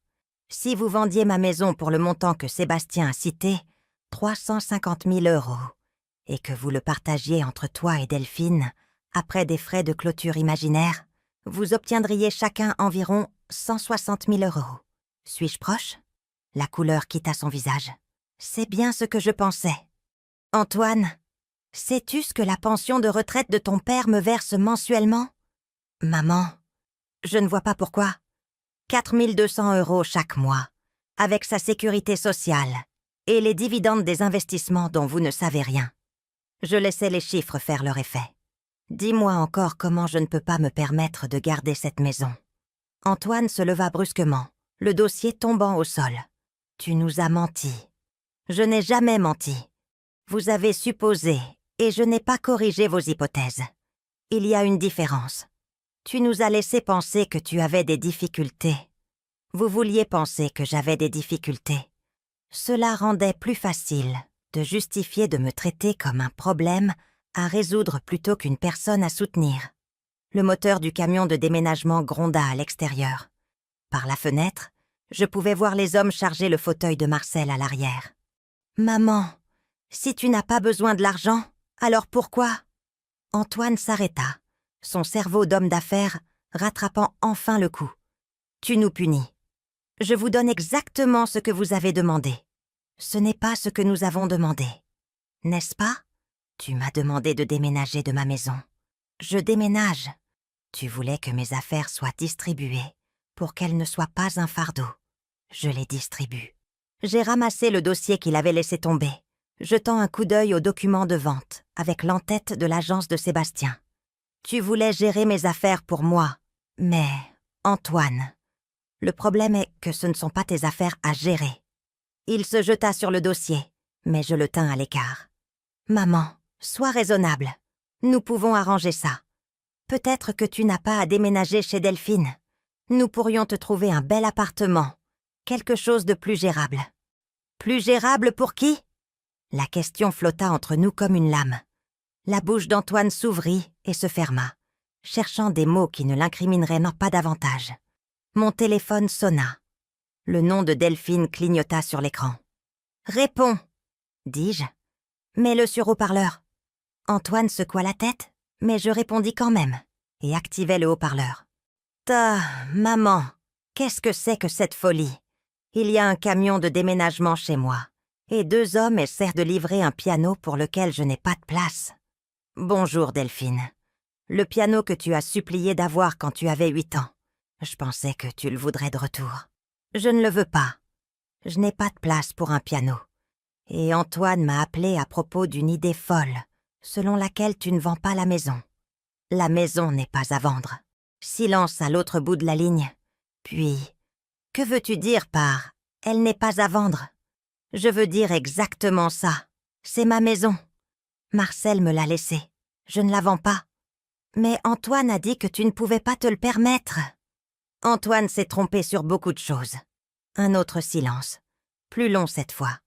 Si vous vendiez ma maison pour le montant que Sébastien a cité, 350 000 €, et que vous le partagiez entre toi et Delphine, après des frais de clôture imaginaires, vous obtiendriez chacun environ 160 000 €. Suis-je proche? La couleur quitta son visage. C'est bien ce que je pensais. Antoine, sais-tu ce que la pension de retraite de ton père me verse mensuellement? Maman, je ne vois pas pourquoi. 4 200 € chaque mois, avec sa sécurité sociale et les dividendes des investissements dont vous ne savez rien. Je laissais les chiffres faire leur effet. Dis-moi encore comment je ne peux pas me permettre de garder cette maison. Antoine se leva brusquement, le dossier tombant au sol. Tu nous as menti. Je n'ai jamais menti. Vous avez supposé, et je n'ai pas corrigé vos hypothèses. Il y a une différence. Tu nous as laissé penser que tu avais des difficultés. Vous vouliez penser que j'avais des difficultés. Cela rendait plus facile de justifier de me traiter comme un problème à résoudre plutôt qu'une personne à soutenir. Le moteur du camion de déménagement gronda à l'extérieur. Par la fenêtre, je pouvais voir les hommes charger le fauteuil de Marcel à l'arrière. « Maman, si tu n'as pas besoin de l'argent, alors pourquoi ?» Antoine s'arrêta, son cerveau d'homme d'affaires rattrapant enfin le coup. « Tu nous punis. Je vous donne exactement ce que vous avez demandé. Ce n'est pas ce que nous avons demandé. N'est-ce pas? Tu m'as demandé de déménager de ma maison. Je déménage. Tu voulais que mes affaires soient distribuées pour qu'elles ne soient pas un fardeau. Je les distribue. » J'ai ramassé le dossier qu'il avait laissé tomber, jetant un coup d'œil aux documents de vente avec l'entête de l'agence de Sébastien. Tu voulais gérer mes affaires pour moi, mais, Antoine, le problème est que ce ne sont pas tes affaires à gérer. Il se jeta sur le dossier, mais je le tins à l'écart. Maman, sois raisonnable. Nous pouvons arranger ça. Peut-être que tu n'as pas à déménager chez Delphine. Nous pourrions te trouver un bel appartement, quelque chose de plus gérable. Plus gérable pour qui? La question flotta entre nous comme une lame. La bouche d'Antoine s'ouvrit et se ferma, cherchant des mots qui ne l'incrimineraient pas davantage. Mon téléphone sonna. Le nom de Delphine clignota sur l'écran. « Réponds !» dis-je. « Mets-le sur haut-parleur. » Antoine secoua la tête, mais je répondis quand même et activai le haut-parleur. « Maman, qu'est-ce que c'est que cette folie? Il y a un camion de déménagement chez moi, et 2 hommes essaient de livrer un piano pour lequel je n'ai pas de place. Bonjour Delphine. Le piano que tu as supplié d'avoir quand tu avais 8 ans. Je pensais que tu le voudrais de retour. Je ne le veux pas. Je n'ai pas de place pour un piano. Et Antoine m'a appelé à propos d'une idée folle, selon laquelle tu ne vends pas la maison. La maison n'est pas à vendre. Silence à l'autre bout de la ligne. Puis, que veux-tu dire par « elle n'est pas à vendre » ? Je veux dire exactement ça. C'est ma maison. Marcel me l'a laissée. Je ne la vends pas. Mais Antoine a dit que tu ne pouvais pas te le permettre. Antoine s'est trompé sur beaucoup de choses. Un autre silence, plus long cette fois.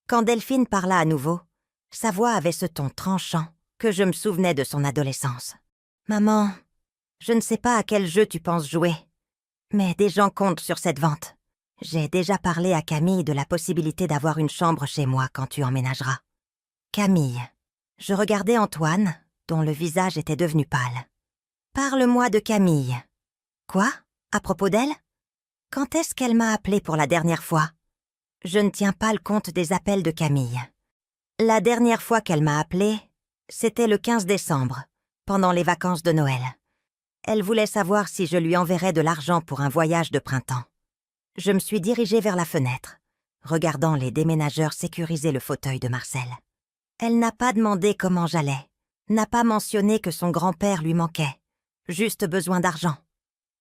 Quand Delphine parla à nouveau, sa voix avait ce ton tranchant que je me souvenais de son adolescence. « Maman, je ne sais pas à quel jeu tu penses jouer, mais des gens comptent sur cette vente. J'ai déjà parlé à Camille de la possibilité d'avoir une chambre chez moi quand tu emménageras. » Camille. Je regardais Antoine, dont le visage était devenu pâle. « Parle-moi de Camille. »« Quoi? À propos d'elle? Quand est-ce qu'elle m'a appelé pour la dernière fois? » Je ne tiens pas le compte des appels de Camille. La dernière fois qu'elle m'a appelé, c'était le 15 décembre, pendant les vacances de Noël. Elle voulait savoir si je lui enverrais de l'argent pour un voyage de printemps. Je me suis dirigée vers la fenêtre, regardant les déménageurs sécuriser le fauteuil de Marcel. Elle n'a pas demandé comment j'allais, n'a pas mentionné que son grand-père lui manquait, juste besoin d'argent.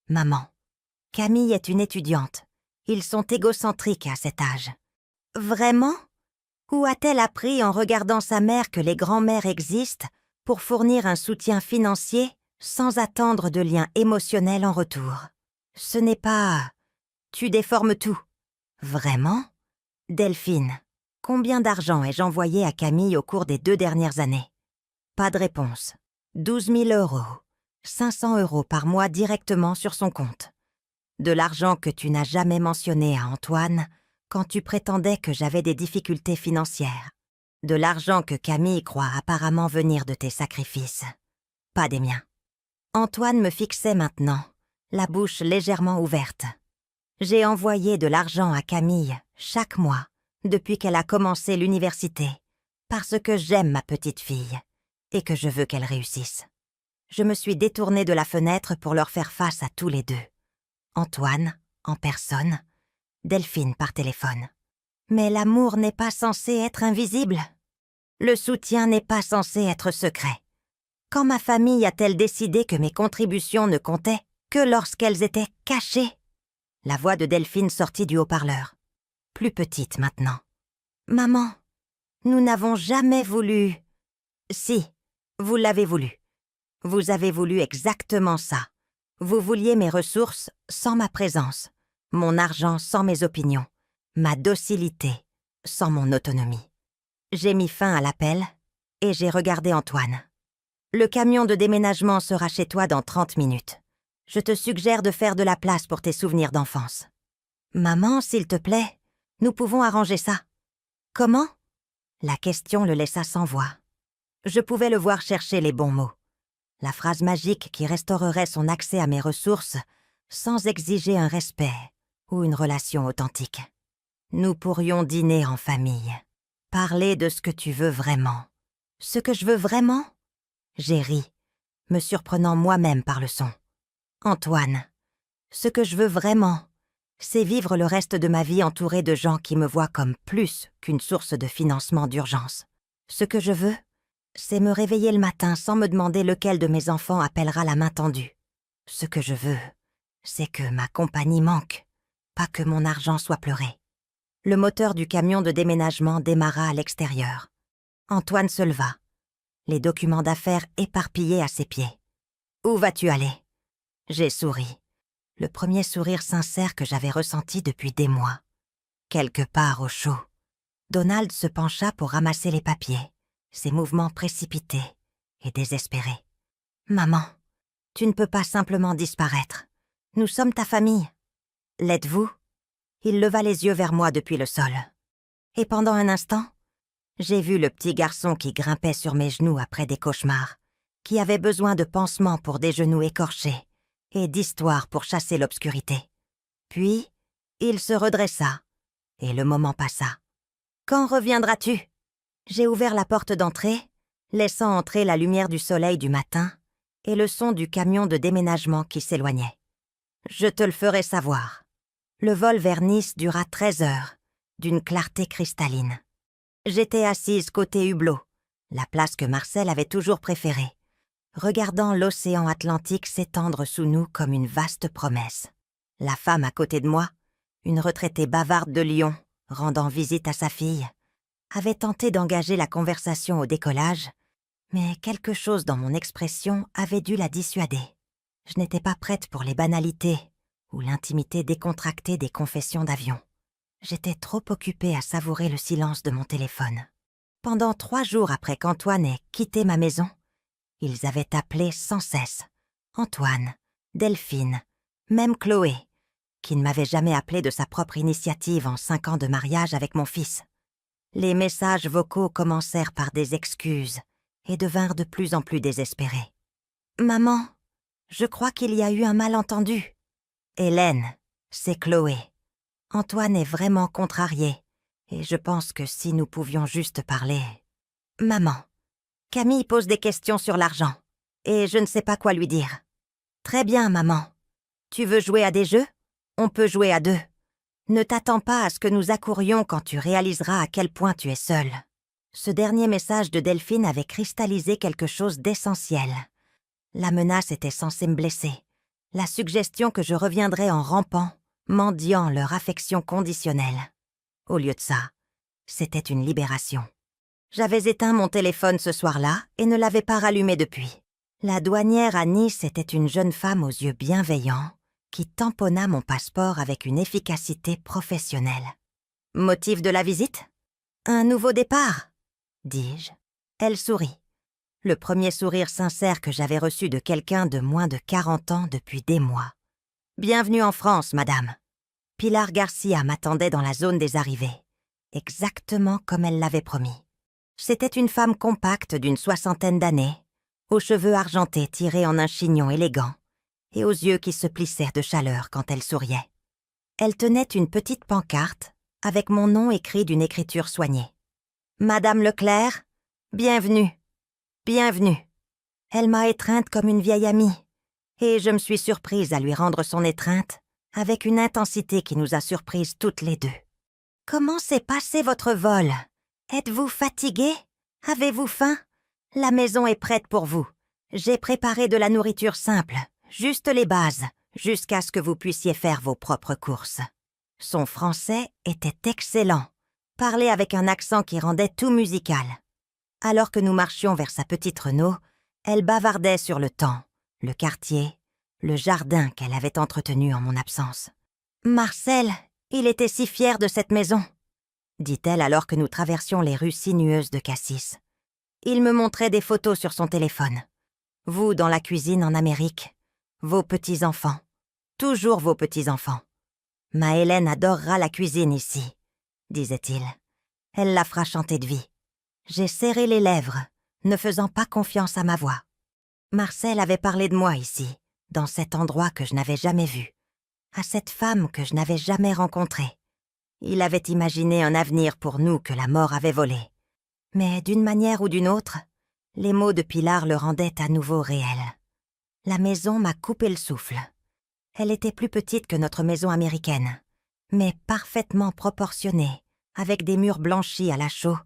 Maman, Camille est une étudiante. Ils sont égocentriques à cet âge. Vraiment? Où a-t-elle appris en regardant sa mère que les grands-mères existent pour fournir un soutien financier sans attendre de lien émotionnel en retour? Ce n'est pas... Tu déformes tout. Vraiment? Delphine, combien d'argent ai-je envoyé à Camille au cours des 2 dernières années? Pas de réponse. 12 000 €. 500 € par mois directement sur son compte. De l'argent que tu n'as jamais mentionné à Antoine quand tu prétendais que j'avais des difficultés financières. De l'argent que Camille croit apparemment venir de tes sacrifices. Pas des miens. Antoine me fixait maintenant, la bouche légèrement ouverte. J'ai envoyé de l'argent à Camille chaque mois depuis qu'elle a commencé l'université, parce que j'aime ma petite fille et que je veux qu'elle réussisse. Je me suis détournée de la fenêtre pour leur faire face à tous les deux. Antoine, en personne, Delphine par téléphone. Mais l'amour n'est pas censé être invisible. Le soutien n'est pas censé être secret. Quand ma famille a-t-elle décidé que mes contributions ne comptaient que lorsqu'elles étaient cachées? La voix de Delphine sortit du haut-parleur. Plus petite maintenant. Maman, nous n'avons jamais voulu... Si, vous l'avez voulu. Vous avez voulu exactement ça. Vous vouliez mes ressources sans ma présence, mon argent sans mes opinions, ma docilité sans mon autonomie. J'ai mis fin à l'appel et j'ai regardé Antoine. Le camion de déménagement sera chez toi dans 30 minutes. Je te suggère de faire de la place pour tes souvenirs d'enfance. Maman, s'il te plaît, nous pouvons arranger ça. Comment? La question le laissa sans voix. Je pouvais le voir chercher les bons mots. La phrase magique qui restaurerait son accès à mes ressources sans exiger un respect ou une relation authentique. Nous pourrions dîner en famille. Parler de ce que tu veux vraiment. Ce que je veux vraiment? J'ai ri, me surprenant moi-même par le son. Antoine, ce que je veux vraiment, c'est vivre le reste de ma vie entourée de gens qui me voient comme plus qu'une source de financement d'urgence. Ce que je veux, c'est me réveiller le matin sans me demander lequel de mes enfants appellera la main tendue. Ce que je veux, c'est que ma compagnie manque, pas que mon argent soit pleuré. Le moteur du camion de déménagement démarra à l'extérieur. Antoine se leva, les documents d'affaires éparpillés à ses pieds. « Où vas-tu aller ?» J'ai souri, le premier sourire sincère que j'avais ressenti depuis des mois. Quelque part au chaud. Donald se pencha pour ramasser les papiers, ses mouvements précipités et désespérés. « Maman, tu ne peux pas simplement disparaître. Nous sommes ta famille. L'êtes-vous » Il leva les yeux vers moi depuis le sol. Et pendant un instant, j'ai vu le petit garçon qui grimpait sur mes genoux après des cauchemars, qui avait besoin de pansements pour des genoux écorchés et d'histoires pour chasser l'obscurité. Puis, il se redressa, et le moment passa. « Quand reviendras-tu » J'ai ouvert la porte d'entrée, laissant entrer la lumière du soleil du matin et le son du camion de déménagement qui s'éloignait. « Je te le ferai savoir. » Le vol vers Nice dura 13 heures, d'une clarté cristalline. J'étais assise côté hublot, la place que Marcel avait toujours préférée, regardant l'océan Atlantique s'étendre sous nous comme une vaste promesse. La femme à côté de moi, une retraitée bavarde de Lyon, rendant visite à sa fille, avait tenté d'engager la conversation au décollage, mais quelque chose dans mon expression avait dû la dissuader. Je n'étais pas prête pour les banalités ou l'intimité décontractée des confessions d'avion. J'étais trop occupée à savourer le silence de mon téléphone. Pendant 3 jours après qu'Antoine ait quitté ma maison, ils avaient appelé sans cesse. Antoine, Delphine, même Chloé, qui ne m'avait jamais appelé de sa propre initiative en 5 ans de mariage avec mon fils. Les messages vocaux commencèrent par des excuses et devinrent de plus en plus désespérés. « Maman, je crois qu'il y a eu un malentendu. » « Hélène, c'est Chloé. Antoine est vraiment contrarié, et je pense que si nous pouvions juste parler... » « Maman, Camille pose des questions sur l'argent, et je ne sais pas quoi lui dire. »« Très bien, maman. Tu veux jouer à des jeux? On peut jouer à 2. Ne t'attends pas à ce que nous accourions quand tu réaliseras à quel point tu es seule. » Ce dernier message de Delphine avait cristallisé quelque chose d'essentiel. La menace était censée me blesser. La suggestion que je reviendrais en rampant, mendiant leur affection conditionnelle. Au lieu de ça, c'était une libération. J'avais éteint mon téléphone ce soir-là et ne l'avais pas rallumé depuis. La douanière à Nice était une jeune femme aux yeux bienveillants qui tamponna mon passeport avec une efficacité professionnelle. « Motif de la visite ? Un nouveau départ ?» dis-je. Elle sourit. Le premier sourire sincère que j'avais reçu de quelqu'un de moins de 40 ans depuis des mois. « Bienvenue en France, madame. » Pilar Garcia m'attendait dans la zone des arrivées, exactement comme elle l'avait promis. C'était une femme compacte d'une 60aine d'années, aux cheveux argentés tirés en un chignon élégant et aux yeux qui se plissaient de chaleur quand elle souriait. Elle tenait une petite pancarte avec mon nom écrit d'une écriture soignée. « Madame Leclerc, bienvenue, bienvenue. » Elle m'a étreinte comme une vieille amie, et je me suis surprise à lui rendre son étreinte avec une intensité qui nous a surprises toutes les deux. « Comment s'est passé votre vol ? Êtes-vous fatigué ? Avez-vous faim ? La maison est prête pour vous. J'ai préparé de la nourriture simple, juste les bases, jusqu'à ce que vous puissiez faire vos propres courses. » Son français était excellent, parlé avec un accent qui rendait tout musical. Alors que nous marchions vers sa petite Renault, elle bavardait sur le temps, le quartier, le jardin qu'elle avait entretenu en mon absence. « Marcel, il était si fier de cette maison !» dit-elle alors que nous traversions les rues sinueuses de Cassis. Il me montrait des photos sur son téléphone. Vous dans la cuisine en Amérique, vos petits-enfants, toujours vos petits-enfants. Ma Hélène adorera la cuisine ici, disait-il. Elle la fera chanter de vie. J'ai serré les lèvres, ne faisant pas confiance à ma voix. Marcel avait parlé de moi ici, dans cet endroit que je n'avais jamais vu, à cette femme que je n'avais jamais rencontrée. Il avait imaginé un avenir pour nous que la mort avait volé. Mais d'une manière ou d'une autre, les mots de Pilar le rendaient à nouveau réel. La maison m'a coupé le souffle. Elle était plus petite que notre maison américaine, mais parfaitement proportionnée, avec des murs blanchis à la chaux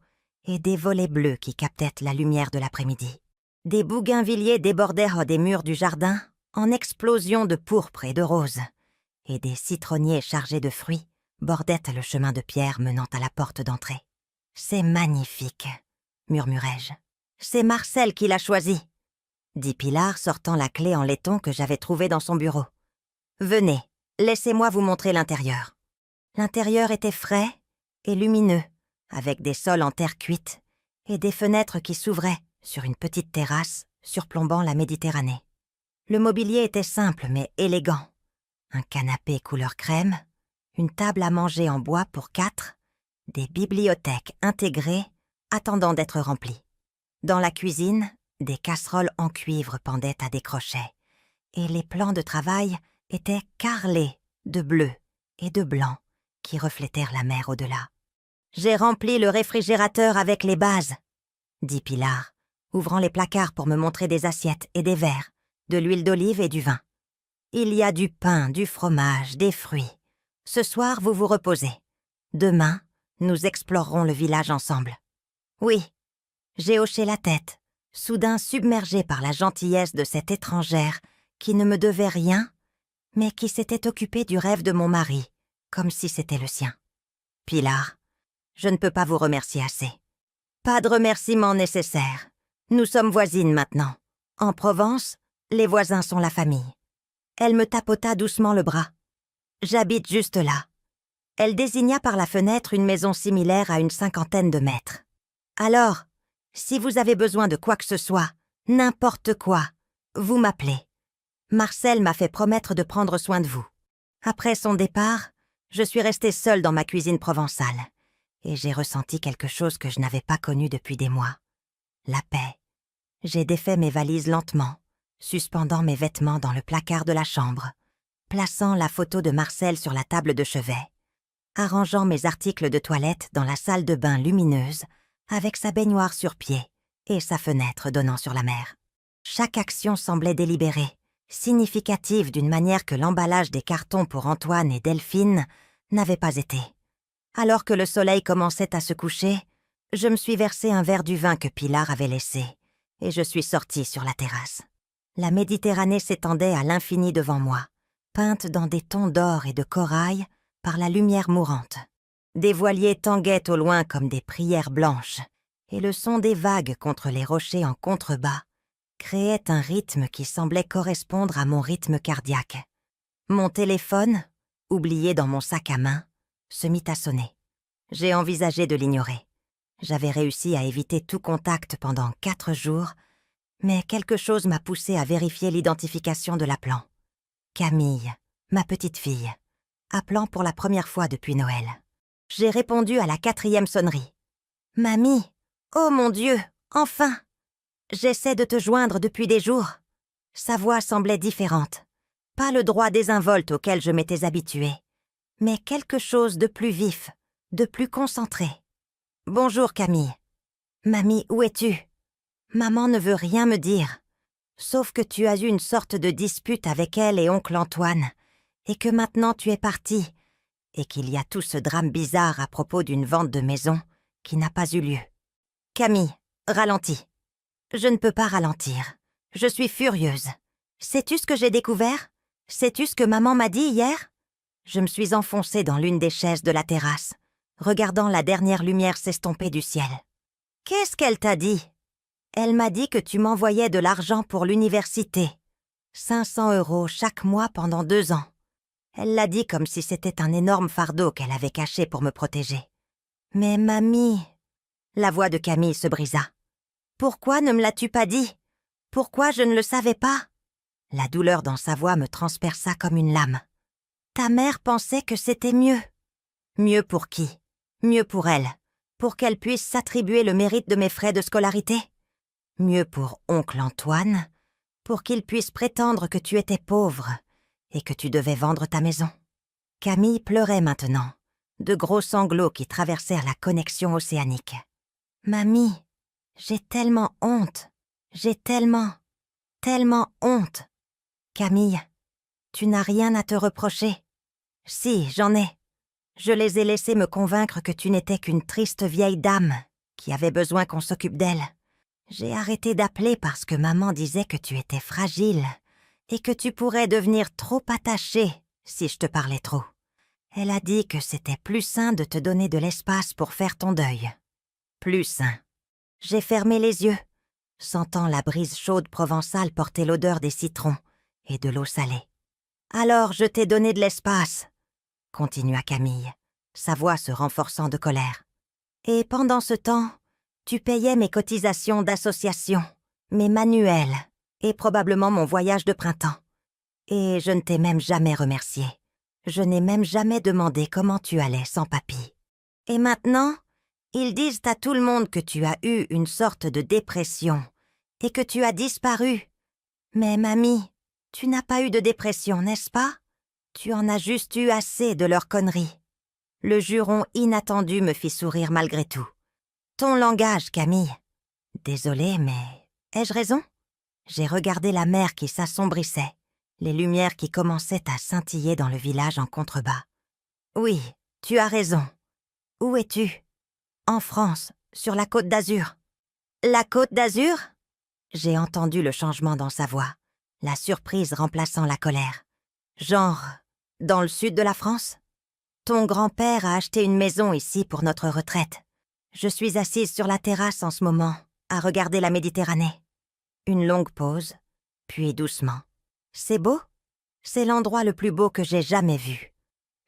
et des volets bleus qui captaient la lumière de l'après-midi. Des bougainvilliers débordèrent des murs du jardin en explosions de pourpre et de rose, et des citronniers chargés de fruits bordaient le chemin de pierre menant à la porte d'entrée. « C'est magnifique, » murmurai-je. « C'est Marcel qui l'a choisi, » dit Pilar, sortant la clé en laiton que j'avais trouvée dans son bureau. « Venez, laissez-moi vous montrer l'intérieur. » L'intérieur était frais et lumineux, avec des sols en terre cuite et des fenêtres qui s'ouvraient sur une petite terrasse surplombant la Méditerranée. Le mobilier était simple mais élégant. Un canapé couleur crème, une table à manger en bois pour 4, des bibliothèques intégrées attendant d'être remplies. Dans la cuisine, des casseroles en cuivre pendaient à des crochets, et les plans de travail étaient carrelés de bleu et de blanc qui reflétèrent la mer au-delà. « J'ai rempli le réfrigérateur avec les bases, » dit Pilar, ouvrant les placards pour me montrer des assiettes et des verres, de l'huile d'olive et du vin. « Il y a du pain, du fromage, des fruits. Ce soir, vous vous reposez. Demain, nous explorerons le village ensemble. » Oui, j'ai hoché la tête, soudain submergée par la gentillesse de cette étrangère qui ne me devait rien, mais qui s'était occupée du rêve de mon mari, comme si c'était le sien. « Pilar, je ne peux pas vous remercier assez. Pas de remerciements nécessaires. Nous sommes voisines maintenant. En Provence, les voisins sont la famille. » Elle me tapota doucement le bras. « J'habite juste là. » Elle désigna par la fenêtre une maison similaire à une 50aine de mètres. « Alors, si vous avez besoin de quoi que ce soit, n'importe quoi, vous m'appelez. Marcel m'a fait promettre de prendre soin de vous. » Après son départ, je suis restée seule dans ma cuisine provençale, et j'ai ressenti quelque chose que je n'avais pas connu depuis des mois. La paix. J'ai défait mes valises lentement, suspendant mes vêtements dans le placard de la chambre, plaçant la photo de Marcel sur la table de chevet, arrangeant mes articles de toilette dans la salle de bain lumineuse, avec sa baignoire sur pied et sa fenêtre donnant sur la mer. Chaque action semblait délibérée, significative d'une manière que l'emballage des cartons pour Antoine et Delphine n'avait pas été. Alors que le soleil commençait à se coucher, je me suis versé un verre du vin que Pilar avait laissé, et je suis sortie sur la terrasse. La Méditerranée s'étendait à l'infini devant moi, peinte dans des tons d'or et de corail par la lumière mourante. Des voiliers tanguaient au loin comme des prières blanches, et le son des vagues contre les rochers en contrebas créait un rythme qui semblait correspondre à mon rythme cardiaque. Mon téléphone, oublié dans mon sac à main, se mit à sonner. J'ai envisagé de l'ignorer. J'avais réussi à éviter tout contact pendant 4 jours, mais quelque chose m'a poussé à vérifier l'identification de l'appelant. Camille, ma petite fille, appelant pour la première fois depuis Noël. J'ai répondu à la 4e sonnerie. « Mamie, oh mon Dieu, enfin! J'essaie de te joindre depuis des jours. » Sa voix semblait différente. Pas le droit désinvolte auquel je m'étais habituée, mais quelque chose de plus vif, de plus concentré. « Bonjour Camille. Mamie, où es-tu? Maman ne veut rien me dire, sauf que tu as eu une sorte de dispute avec elle et oncle Antoine, et que maintenant tu es partie, et qu'il y a tout ce drame bizarre à propos d'une vente de maison qui n'a pas eu lieu. Camille, ralentis. » Je ne peux pas ralentir. Je suis furieuse. Sais-tu ce que j'ai découvert? Sais-tu ce que maman m'a dit hier? Je me suis enfoncée dans l'une des chaises de la terrasse, regardant la dernière lumière s'estomper du ciel. Qu'est-ce qu'elle t'a dit? Elle m'a dit que tu m'envoyais de l'argent pour l'université. 500 € chaque mois pendant 2 ans. Elle l'a dit comme si c'était un énorme fardeau qu'elle avait caché pour me protéger. Mais mamie... La voix de Camille se brisa. Pourquoi ne me l'as-tu pas dit? Pourquoi je ne le savais pas? La douleur dans sa voix me transperça comme une lame. Ta mère pensait que c'était mieux. Mieux pour qui? Mieux pour elle, pour qu'elle puisse s'attribuer le mérite de mes frais de scolarité? Mieux pour oncle Antoine, pour qu'il puisse prétendre que tu étais pauvre et que tu devais vendre ta maison. Camille pleurait maintenant, de gros sanglots qui traversèrent la connexion océanique. Mamie, j'ai tellement honte, j'ai tellement honte. Camille, tu n'as rien à te reprocher. Si, j'en ai. Je les ai laissés me convaincre que tu n'étais qu'une triste vieille dame qui avait besoin qu'on s'occupe d'elle. J'ai arrêté d'appeler parce que maman disait que tu étais fragile et que tu pourrais devenir trop attachée si je te parlais trop. Elle a dit que c'était plus sain de te donner de l'espace pour faire ton deuil. Plus sain. J'ai fermé les yeux, sentant la brise chaude provençale porter l'odeur des citrons et de l'eau salée. « Alors je t'ai donné de l'espace, » continua Camille, sa voix se renforçant de colère. « Et pendant ce temps, tu payais mes cotisations d'association, mes manuels et probablement mon voyage de printemps. Et je ne t'ai même jamais remercié. Je n'ai même jamais demandé comment tu allais sans papy. Et maintenant, ils disent à tout le monde que tu as eu une sorte de dépression et que tu as disparu. Mais mamie, tu n'as pas eu de dépression, n'est-ce pas? Tu en as juste eu assez de leurs conneries. » Le juron inattendu me fit sourire malgré tout. « Ton langage, Camille. » Désolée, mais ai-je raison? J'ai regardé la mer qui s'assombrissait, les lumières qui commençaient à scintiller dans le village en contrebas. « Oui, tu as raison. Où es-tu? » « En France, sur la Côte d'Azur. »« La Côte d'Azur ?» J'ai entendu le changement dans sa voix, la surprise remplaçant la colère. « Genre, dans le sud de la France? Ton grand-père a acheté une maison ici pour notre retraite. Je suis assise sur la terrasse en ce moment, à regarder la Méditerranée. » Une longue pause, puis doucement. « C'est beau? C'est l'endroit le plus beau que j'ai jamais vu.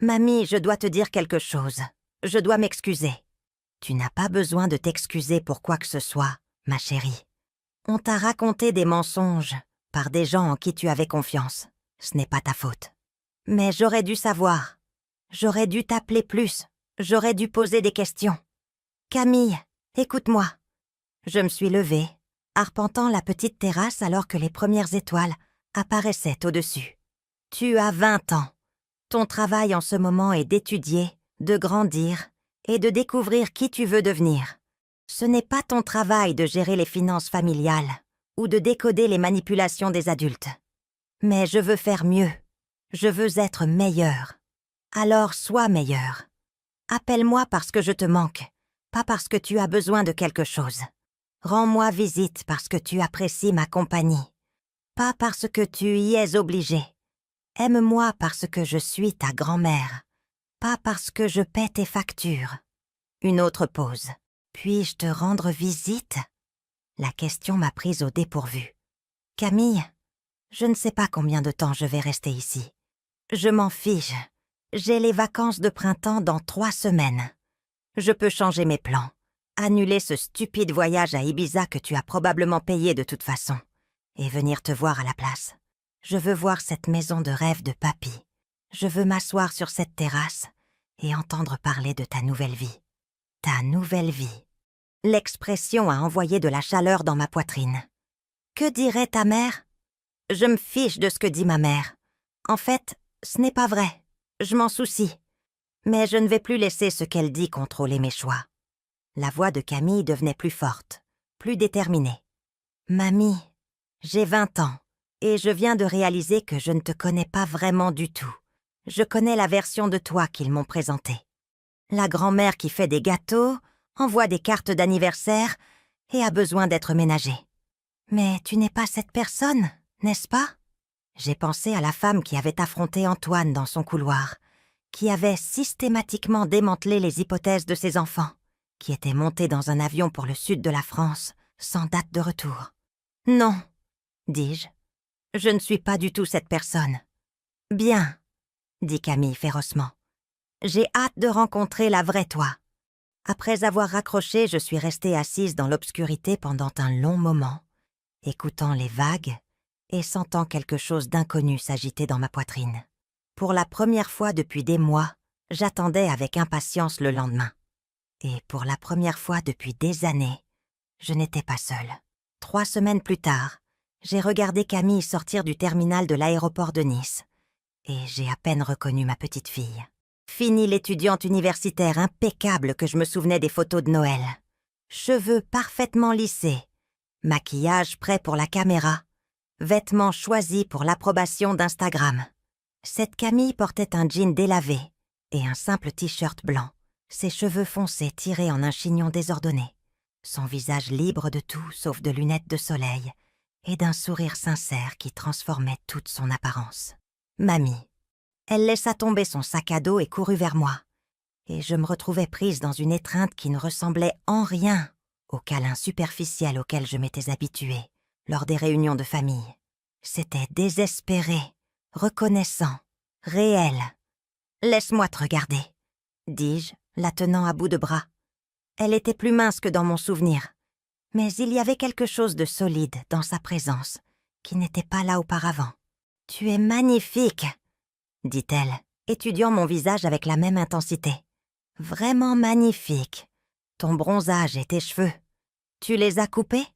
Mamie, je dois te dire quelque chose. Je dois m'excuser. » « Tu n'as pas besoin de t'excuser pour quoi que ce soit, ma chérie. On t'a raconté des mensonges par des gens en qui tu avais confiance. Ce n'est pas ta faute. Mais j'aurais dû savoir. J'aurais dû t'appeler plus. J'aurais dû poser des questions. Camille, écoute-moi. » Je me suis levée, arpentant la petite terrasse alors que les premières étoiles apparaissaient au-dessus. « Tu as 20 ans. Ton travail en ce moment est d'étudier, de grandir et de découvrir qui tu veux devenir. Ce n'est pas ton travail de gérer les finances familiales ou de décoder les manipulations des adultes. Mais je veux faire mieux. Je veux être meilleure. Alors sois meilleure. Appelle-moi parce que je te manque, pas parce que tu as besoin de quelque chose. Rends-moi visite parce que tu apprécies ma compagnie, pas parce que tu y es obligé. Aime-moi parce que je suis ta grand-mère, pas parce que je paie tes factures. » Une autre pause. « Puis-je te rendre visite ?» La question m'a prise au dépourvu. « Camille, je ne sais pas combien de temps je vais rester ici. Je m'en fiche. J'ai les vacances de printemps dans 3 semaines. Je peux changer mes plans, annuler ce stupide voyage à Ibiza que tu as probablement payé de toute façon, et venir te voir à la place. Je veux voir cette maison de rêve de papy. Je veux m'asseoir sur cette terrasse et entendre parler de ta nouvelle vie. Ta nouvelle vie. L'expression a envoyé de la chaleur dans ma poitrine. Que dirait ta mère? Je me fiche de ce que dit ma mère. En fait, ce n'est pas vrai. Je m'en soucie. Mais je ne vais plus laisser ce qu'elle dit contrôler mes choix. La voix de Camille devenait plus forte, plus déterminée. Mamie, j'ai 20 ans et je viens de réaliser que je ne te connais pas vraiment du tout. Je connais la version de toi qu'ils m'ont présentée. La grand-mère qui fait des gâteaux, envoie des cartes d'anniversaire et a besoin d'être ménagée. Mais tu n'es pas cette personne, n'est-ce pas? J'ai pensé à la femme qui avait affronté Antoine dans son couloir, qui avait systématiquement démantelé les hypothèses de ses enfants, qui était monté dans un avion pour le sud de la France, sans date de retour. Non, dis-je, je ne suis pas du tout cette personne. Bien, dit Camille férocement. J'ai hâte de rencontrer la vraie toi. Après avoir raccroché, je suis restée assise dans l'obscurité pendant un long moment, écoutant les vagues et sentant quelque chose d'inconnu s'agiter dans ma poitrine. Pour la première fois depuis des mois, j'attendais avec impatience le lendemain. Et pour la première fois depuis des années, je n'étais pas seule. 3 semaines plus tard, j'ai regardé Camille sortir du terminal de l'aéroport de Nice, et j'ai à peine reconnu ma petite fille. Fini l'étudiante universitaire impeccable que je me souvenais des photos de Noël. Cheveux parfaitement lissés, maquillage prêt pour la caméra, vêtements choisis pour l'approbation d'Instagram. Cette Camille portait un jean délavé et un simple t-shirt blanc, ses cheveux foncés tirés en un chignon désordonné, son visage libre de tout sauf de lunettes de soleil et d'un sourire sincère qui transformait toute son apparence. Mamie. Elle laissa tomber son sac à dos et courut vers moi, et je me retrouvais prise dans une étreinte qui ne ressemblait en rien au câlin superficiel auquel je m'étais habituée lors des réunions de famille. C'était désespéré, reconnaissant, réel. « Laisse-moi te regarder », dis-je, la tenant à bout de bras. Elle était plus mince que dans mon souvenir, mais il y avait quelque chose de solide dans sa présence qui n'était pas là auparavant. « Tu es magnifique », dit-elle, étudiant mon visage avec la même intensité. « Vraiment magnifique. Ton bronzage et tes cheveux. Tu les as coupés ?»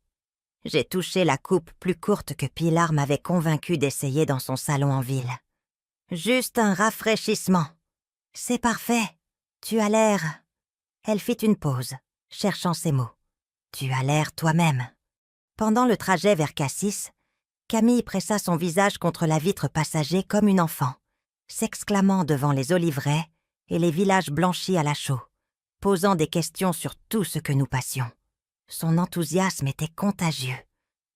J'ai touché la coupe plus courte que Pilar m'avait convaincue d'essayer dans son salon en ville. « Juste un rafraîchissement. C'est parfait. Tu as l'air... » Elle fit une pause, cherchant ses mots. « Tu as l'air toi-même. » Pendant le trajet vers Cassis, Camille pressa son visage contre la vitre passager comme une enfant, s'exclamant devant les oliveraies et les villages blanchis à la chaux, posant des questions sur tout ce que nous passions. Son enthousiasme était contagieux,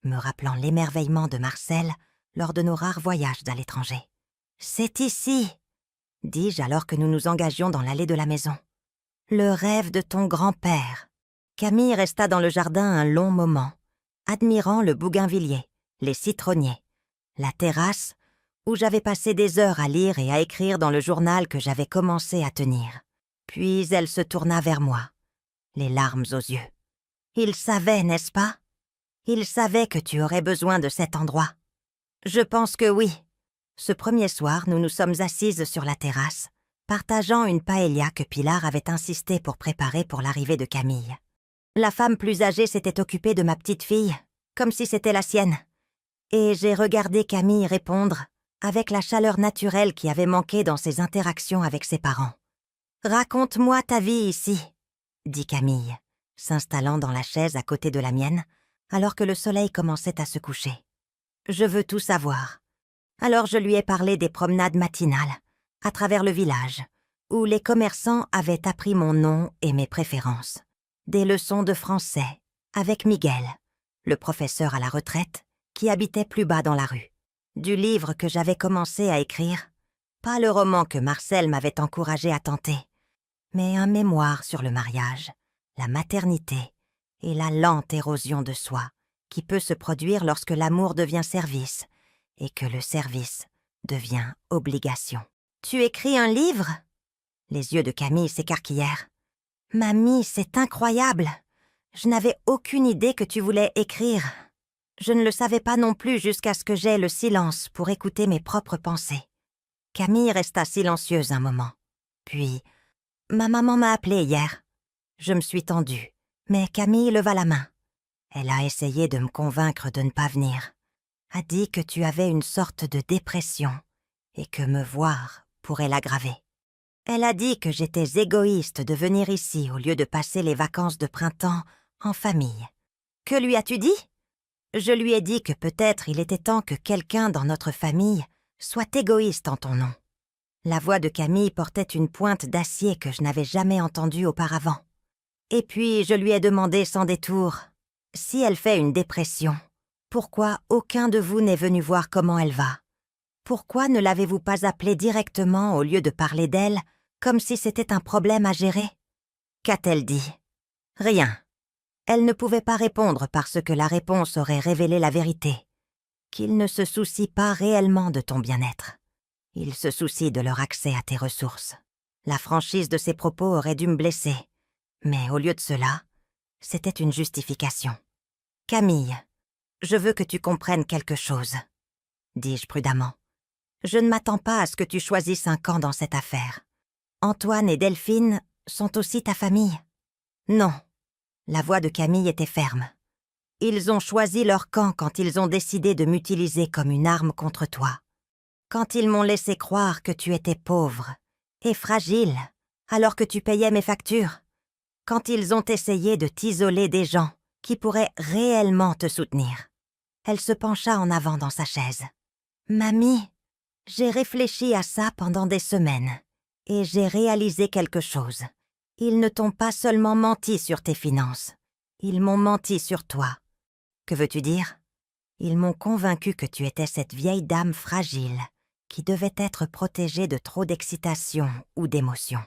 me rappelant l'émerveillement de Marcel lors de nos rares voyages à l'étranger. « C'est ici !» dis-je alors que nous nous engagions dans l'allée de la maison. « Le rêve de ton grand-père. » Camille resta dans le jardin un long moment, admirant le bougainvillier, les citronniers, la terrasse où j'avais passé des heures à lire et à écrire dans le journal que j'avais commencé à tenir. Puis elle se tourna vers moi, les larmes aux yeux. « Il savait, n'est-ce pas? Il savait que tu aurais besoin de cet endroit. » « Je pense que oui. » Ce premier soir, nous nous sommes assises sur la terrasse, partageant une paella que Pilar avait insisté pour préparer pour l'arrivée de Camille. La femme plus âgée s'était occupée de ma petite fille, comme si c'était la sienne. Et j'ai regardé Camille répondre, avec la chaleur naturelle qui avait manqué dans ses interactions avec ses parents. « Raconte-moi ta vie ici, » dit Camille, s'installant dans la chaise à côté de la mienne, alors que le soleil commençait à se coucher. « Je veux tout savoir. » Alors je lui ai parlé des promenades matinales, à travers le village, où les commerçants avaient appris mon nom et mes préférences. Des leçons de français, avec Miguel, le professeur à la retraite, qui habitait plus bas dans la rue. Du livre que j'avais commencé à écrire, pas le roman que Marcel m'avait encouragé à tenter, mais un mémoire sur le mariage, la maternité et la lente érosion de soi qui peut se produire lorsque l'amour devient service et que le service devient obligation. « Tu écris un livre ?» Les yeux de Camille s'écarquillèrent. « Mamie, c'est incroyable. Je n'avais aucune idée que tu voulais écrire. Je ne le savais pas non plus jusqu'à ce que j'aie le silence pour écouter mes propres pensées. » Camille resta silencieuse un moment. Puis, « Ma maman m'a appelée hier. » Je me suis tendue, mais Camille leva la main. Elle a essayé de me convaincre de ne pas venir. A dit que tu avais une sorte de dépression et que me voir pourrait l'aggraver. Elle a dit que j'étais égoïste de venir ici au lieu de passer les vacances de printemps en famille. Que lui as-tu dit ? Je lui ai dit que peut-être il était temps que quelqu'un dans notre famille soit égoïste en ton nom. La voix de Camille portait une pointe d'acier que je n'avais jamais entendue auparavant. Et puis je lui ai demandé sans détour, si elle fait une dépression, pourquoi aucun de vous n'est venu voir comment elle va ? Pourquoi ne l'avez-vous pas appelée directement au lieu de parler d'elle comme si c'était un problème à gérer ? Qu'a-t-elle dit ? Rien. Elle ne pouvait pas répondre parce que la réponse aurait révélé la vérité, qu'il ne se soucie pas réellement de ton bien-être. Il se soucie de leur accès à tes ressources. La franchise de ses propos aurait dû me blesser, mais au lieu de cela, c'était une justification. « Camille, je veux que tu comprennes quelque chose, » dis-je prudemment. « Je ne m'attends pas à ce que tu choisisses un camp dans cette affaire. Antoine et Delphine sont aussi ta famille. » Non. La voix de Camille était ferme. Ils ont choisi leur camp quand ils ont décidé de m'utiliser comme une arme contre toi. Quand ils m'ont laissé croire que tu étais pauvre et fragile alors que tu payais mes factures. Quand ils ont essayé de t'isoler des gens qui pourraient réellement te soutenir. Elle se pencha en avant dans sa chaise. « Mamie, j'ai réfléchi à ça pendant des semaines et j'ai réalisé quelque chose. Ils ne t'ont pas seulement menti sur tes finances, ils m'ont menti sur toi. Que veux-tu dire ? Ils m'ont convaincu que tu étais cette vieille dame fragile qui devait être protégée de trop d'excitation ou d'émotion.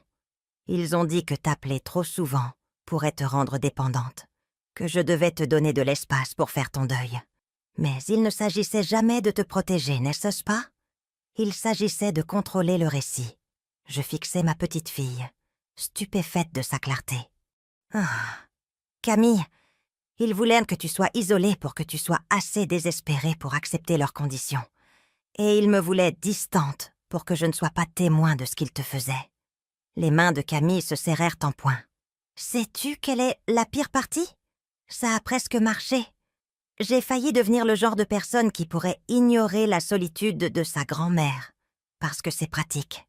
Ils ont dit que t'appeler trop souvent pourrait te rendre dépendante, que je devais te donner de l'espace pour faire ton deuil. Mais il ne s'agissait jamais de te protéger, n'est-ce pas ? Il s'agissait de contrôler le récit. Je fixais ma petite fille, stupéfaite de sa clarté. Ah. Camille, ils voulaient que tu sois isolée pour que tu sois assez désespérée pour accepter leurs conditions. Et ils me voulaient distante pour que je ne sois pas témoin de ce qu'ils te faisaient. Les mains de Camille se serrèrent en poing. Sais-tu quelle est la pire partie ? Ça a presque marché. J'ai failli devenir le genre de personne qui pourrait ignorer la solitude de sa grand-mère, parce que c'est pratique.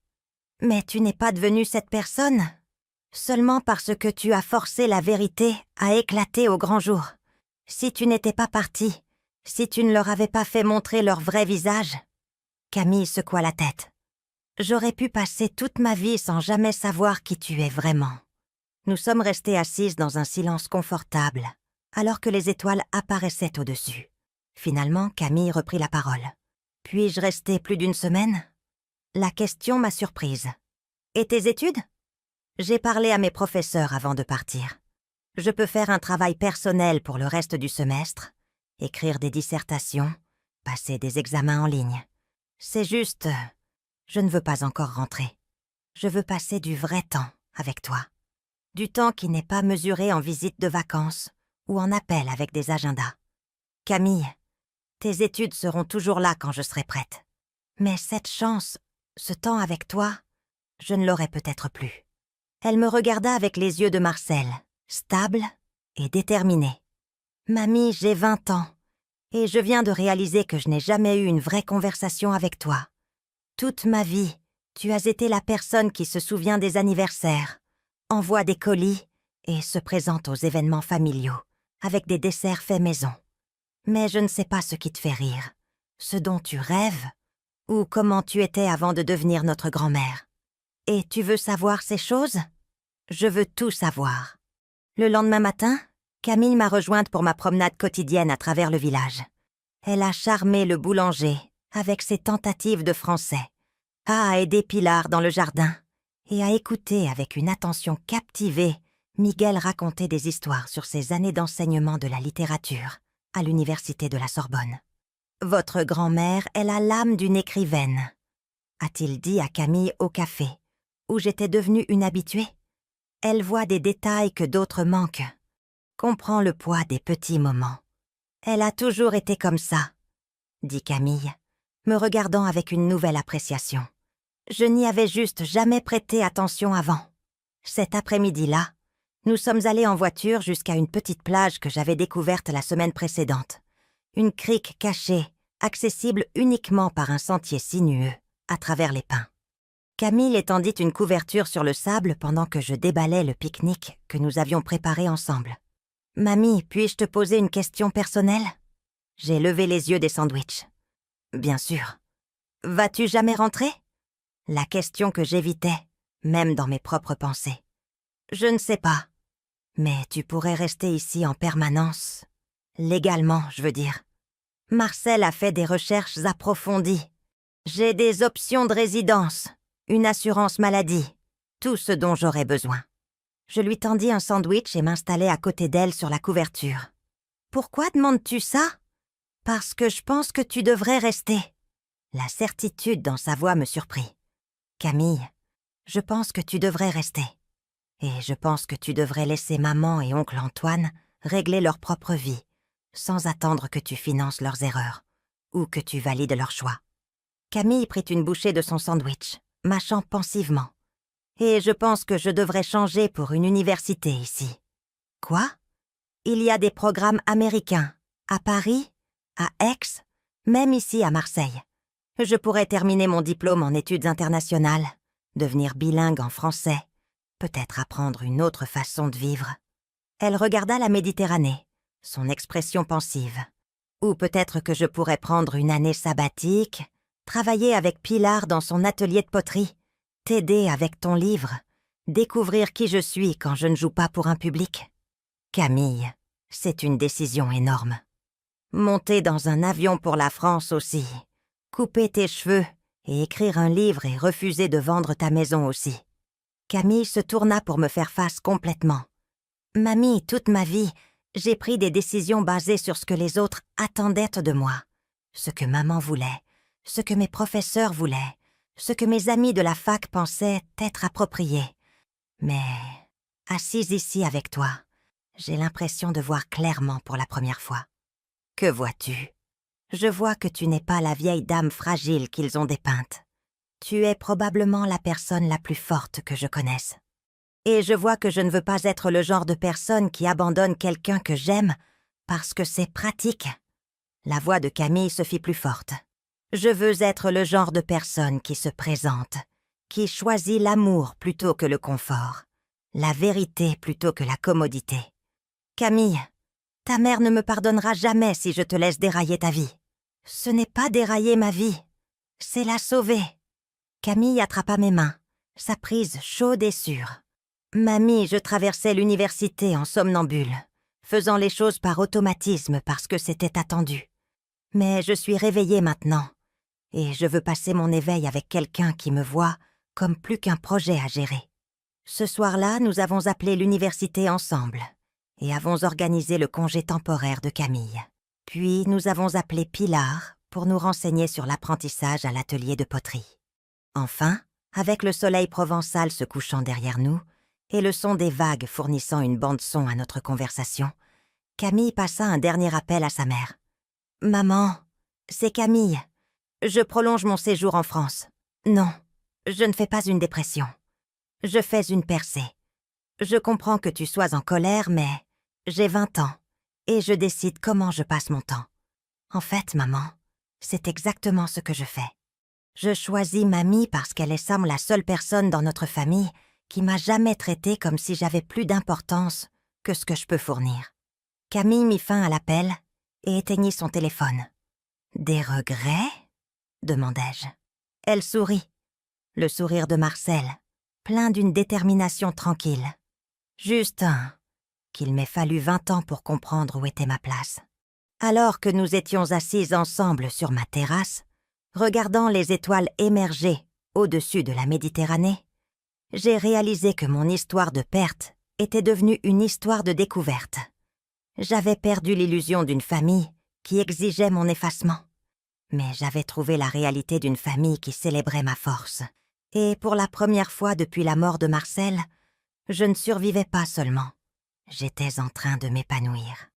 Mais tu n'es pas devenue cette personne, seulement parce que tu as forcé la vérité à éclater au grand jour. Si tu n'étais pas partie, si tu ne leur avais pas fait montrer leur vrai visage... Camille secoua la tête. J'aurais pu passer toute ma vie sans jamais savoir qui tu es vraiment. Nous sommes restées assises dans un silence confortable, alors que les étoiles apparaissaient au-dessus. Finalement, Camille reprit la parole. « Puis-je rester plus d'une semaine ?» La question m'a surprise. « Et tes études ?» J'ai parlé à mes professeurs avant de partir. Je peux faire un travail personnel pour le reste du semestre, écrire des dissertations, passer des examens en ligne. C'est juste... je ne veux pas encore rentrer. Je veux passer du vrai temps avec toi. Du temps qui n'est pas mesuré en visite de vacances ou en appel avec des agendas. Camille, tes études seront toujours là quand je serai prête. Mais cette chance, ce temps avec toi, je ne l'aurai peut-être plus. » Elle me regarda avec les yeux de Marcel, stable et déterminé. « Mamie, j'ai 20 ans. Et je viens de réaliser que je n'ai jamais eu une vraie conversation avec toi. Toute ma vie, tu as été la personne qui se souvient des anniversaires, envoie des colis et se présente aux événements familiaux, avec des desserts faits maison. Mais je ne sais pas ce qui te fait rire, ce dont tu rêves, ou comment tu étais avant de devenir notre grand-mère. Et tu veux savoir ces choses ? Je veux tout savoir. » Le lendemain matin, Camille m'a rejointe pour ma promenade quotidienne à travers le village. Elle a charmé le boulanger avec ses tentatives de français, a aidé Pilar dans le jardin et a écouté avec une attention captivée Miguel raconter des histoires sur ses années d'enseignement de la littérature à l'université de la Sorbonne. « Votre grand-mère, elle a l'âme d'une écrivaine, » a-t-il dit à Camille au café, où j'étais devenue une habituée. Elle voit des détails que d'autres manquent, comprend le poids des petits moments. Elle a toujours été comme ça, dit Camille, me regardant avec une nouvelle appréciation. Je n'y avais juste jamais prêté attention avant. Cet après-midi-là, nous sommes allés en voiture jusqu'à une petite plage que j'avais découverte la semaine précédente. Une crique cachée, accessible uniquement par un sentier sinueux, à travers les pins. Camille étendit une couverture sur le sable pendant que je déballais le pique-nique que nous avions préparé ensemble. « Mamie, puis-je te poser une question personnelle ?» J'ai levé les yeux des sandwichs. « Bien sûr. Vas-tu jamais rentrer ?» La question que j'évitais, même dans mes propres pensées. « Je ne sais pas. Mais tu pourrais rester ici en permanence. Légalement, je veux dire. Marcel a fait des recherches approfondies. J'ai des options de résidence, une assurance maladie, tout ce dont j'aurais besoin. » Je lui tendis un sandwich et m'installai à côté d'elle sur la couverture. « Pourquoi demandes-tu ça ? » ?»« Parce que je pense que tu devrais rester. » La certitude dans sa voix me surprit. « Camille, je pense que tu devrais rester. Et je pense que tu devrais laisser maman et oncle Antoine régler leur propre vie, sans attendre que tu finances leurs erreurs, ou que tu valides leurs choix. » Camille prit une bouchée de son sandwich, mâchant pensivement. « Et je pense que je devrais changer pour une université ici. »« Quoi ? Il y a des programmes américains, à Paris, à Aix, même ici à Marseille. Je pourrais terminer mon diplôme en études internationales, devenir bilingue en français, peut-être apprendre une autre façon de vivre. » Elle regarda la Méditerranée, son expression pensive. « Ou peut-être que je pourrais prendre une année sabbatique, travailler avec Pilar dans son atelier de poterie, t'aider avec ton livre, découvrir qui je suis quand je ne joue pas pour un public. » Camille, c'est une décision énorme. Monter dans un avion pour la France aussi, couper tes cheveux et écrire un livre et refuser de vendre ta maison aussi. Camille se tourna pour me faire face complètement. « Mamie, toute ma vie, j'ai pris des décisions basées sur ce que les autres attendaient de moi, ce que maman voulait, ce que mes professeurs voulaient, ce que mes amis de la fac pensaient être approprié. Mais, assise ici avec toi, j'ai l'impression de voir clairement pour la première fois. Que vois-tu ? Je vois que tu n'es pas la vieille dame fragile qu'ils ont dépeinte. Tu es probablement la personne la plus forte que je connaisse. Et je vois que je ne veux pas être le genre de personne qui abandonne quelqu'un que j'aime parce que c'est pratique. » La voix de Camille se fit plus forte. « Je veux être le genre de personne qui se présente, qui choisit l'amour plutôt que le confort, la vérité plutôt que la commodité. Camille, ta mère ne me pardonnera jamais si je te laisse dérailler ta vie. Ce n'est pas dérailler ma vie, c'est la sauver. » Camille attrapa mes mains, sa prise chaude et sûre. « Mamie, je traversais l'université en somnambule, faisant les choses par automatisme parce que c'était attendu. Mais je suis réveillée maintenant, et je veux passer mon éveil avec quelqu'un qui me voit comme plus qu'un projet à gérer. Ce soir-là, nous avons appelé l'université ensemble et avons organisé le congé temporaire de Camille. Puis nous avons appelé Pilar pour nous renseigner sur l'apprentissage à l'atelier de poterie. Enfin, avec le soleil provençal se couchant derrière nous et le son des vagues fournissant une bande-son à notre conversation, Camille passa un dernier appel à sa mère. « Maman, c'est Camille. Je prolonge mon séjour en France. Non, je ne fais pas une dépression. Je fais une percée. Je comprends que tu sois en colère, mais j'ai 20 ans et je décide comment je passe mon temps. En fait, maman, c'est exactement ce que je fais. Je choisis mamie parce qu'elle est semble la seule personne dans notre famille qui m'a jamais traitée comme si j'avais plus d'importance que ce que je peux fournir. » Camille mit fin à l'appel et éteignit son téléphone. « Des regrets ?» demandai-je. Elle sourit, le sourire de Marcel, plein d'une détermination tranquille. Juste un, qu'il m'ait fallu 20 ans pour comprendre où était ma place. Alors que nous étions assises ensemble sur ma terrasse, regardant les étoiles émerger au-dessus de la Méditerranée, j'ai réalisé que mon histoire de perte était devenue une histoire de découverte. J'avais perdu l'illusion d'une famille qui exigeait mon effacement. Mais j'avais trouvé la réalité d'une famille qui célébrait ma force. Et pour la première fois depuis la mort de Marcel, je ne survivais pas seulement. J'étais en train de m'épanouir.